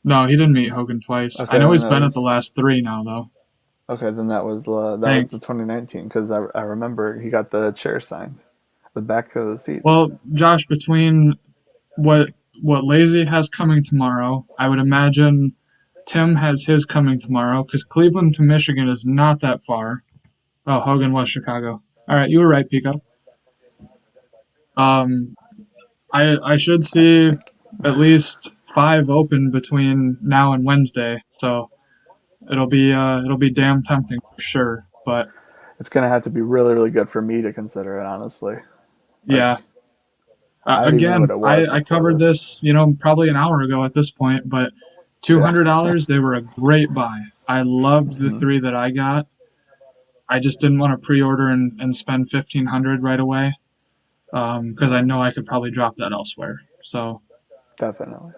no, he didn't meet Hogan twice. Okay, I know then he's that been at the was last three now, though. okay. Then I that was think. the 2019 because I remember he got the chair signed, the back of the seat. Well, Josh, between what what Lazy has coming tomorrow, I would imagine Tim has his coming tomorrow because Cleveland to Michigan is not that far. Oh, Hogan was Chicago. All right, you were right, Pico. Um, I should see at least five open between now and Wednesday, so it'll be damn tempting for sure. But It's gonna have to be really, really good for me to consider it, honestly. yeah, Like I already knew what again, it was I before covered this. this, probably an hour ago at this point, but Yeah. $200 they were a great buy. I loved the Hmm. three that I got. I just didn't want to pre-order and spend 1,500 right away because I know I could probably drop that elsewhere. So, Definitely.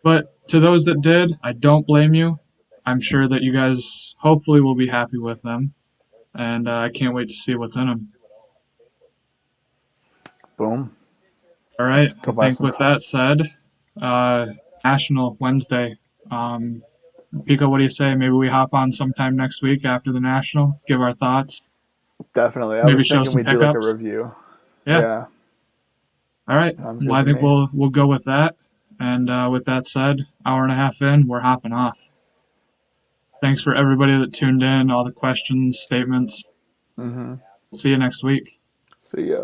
but to those that did, I don't blame you. I'm sure that you guys hopefully will be happy with them, and I can't wait to see what's in them. Boom. All right, I Go buy think some with that cards. said, uh, National Wednesday. Pico, what do you say? Maybe we hop on sometime next week after the National, give our thoughts, Definitely. I maybe was show thinking some we'd do like a pickups. review. Yeah. Yeah. All right. Sounds Well, good I to think me. we'll go with that. And with that said, hour and a half in, we're hopping off. Thanks for everybody that tuned in, all the questions, statements. Hmm. See you next week. See ya.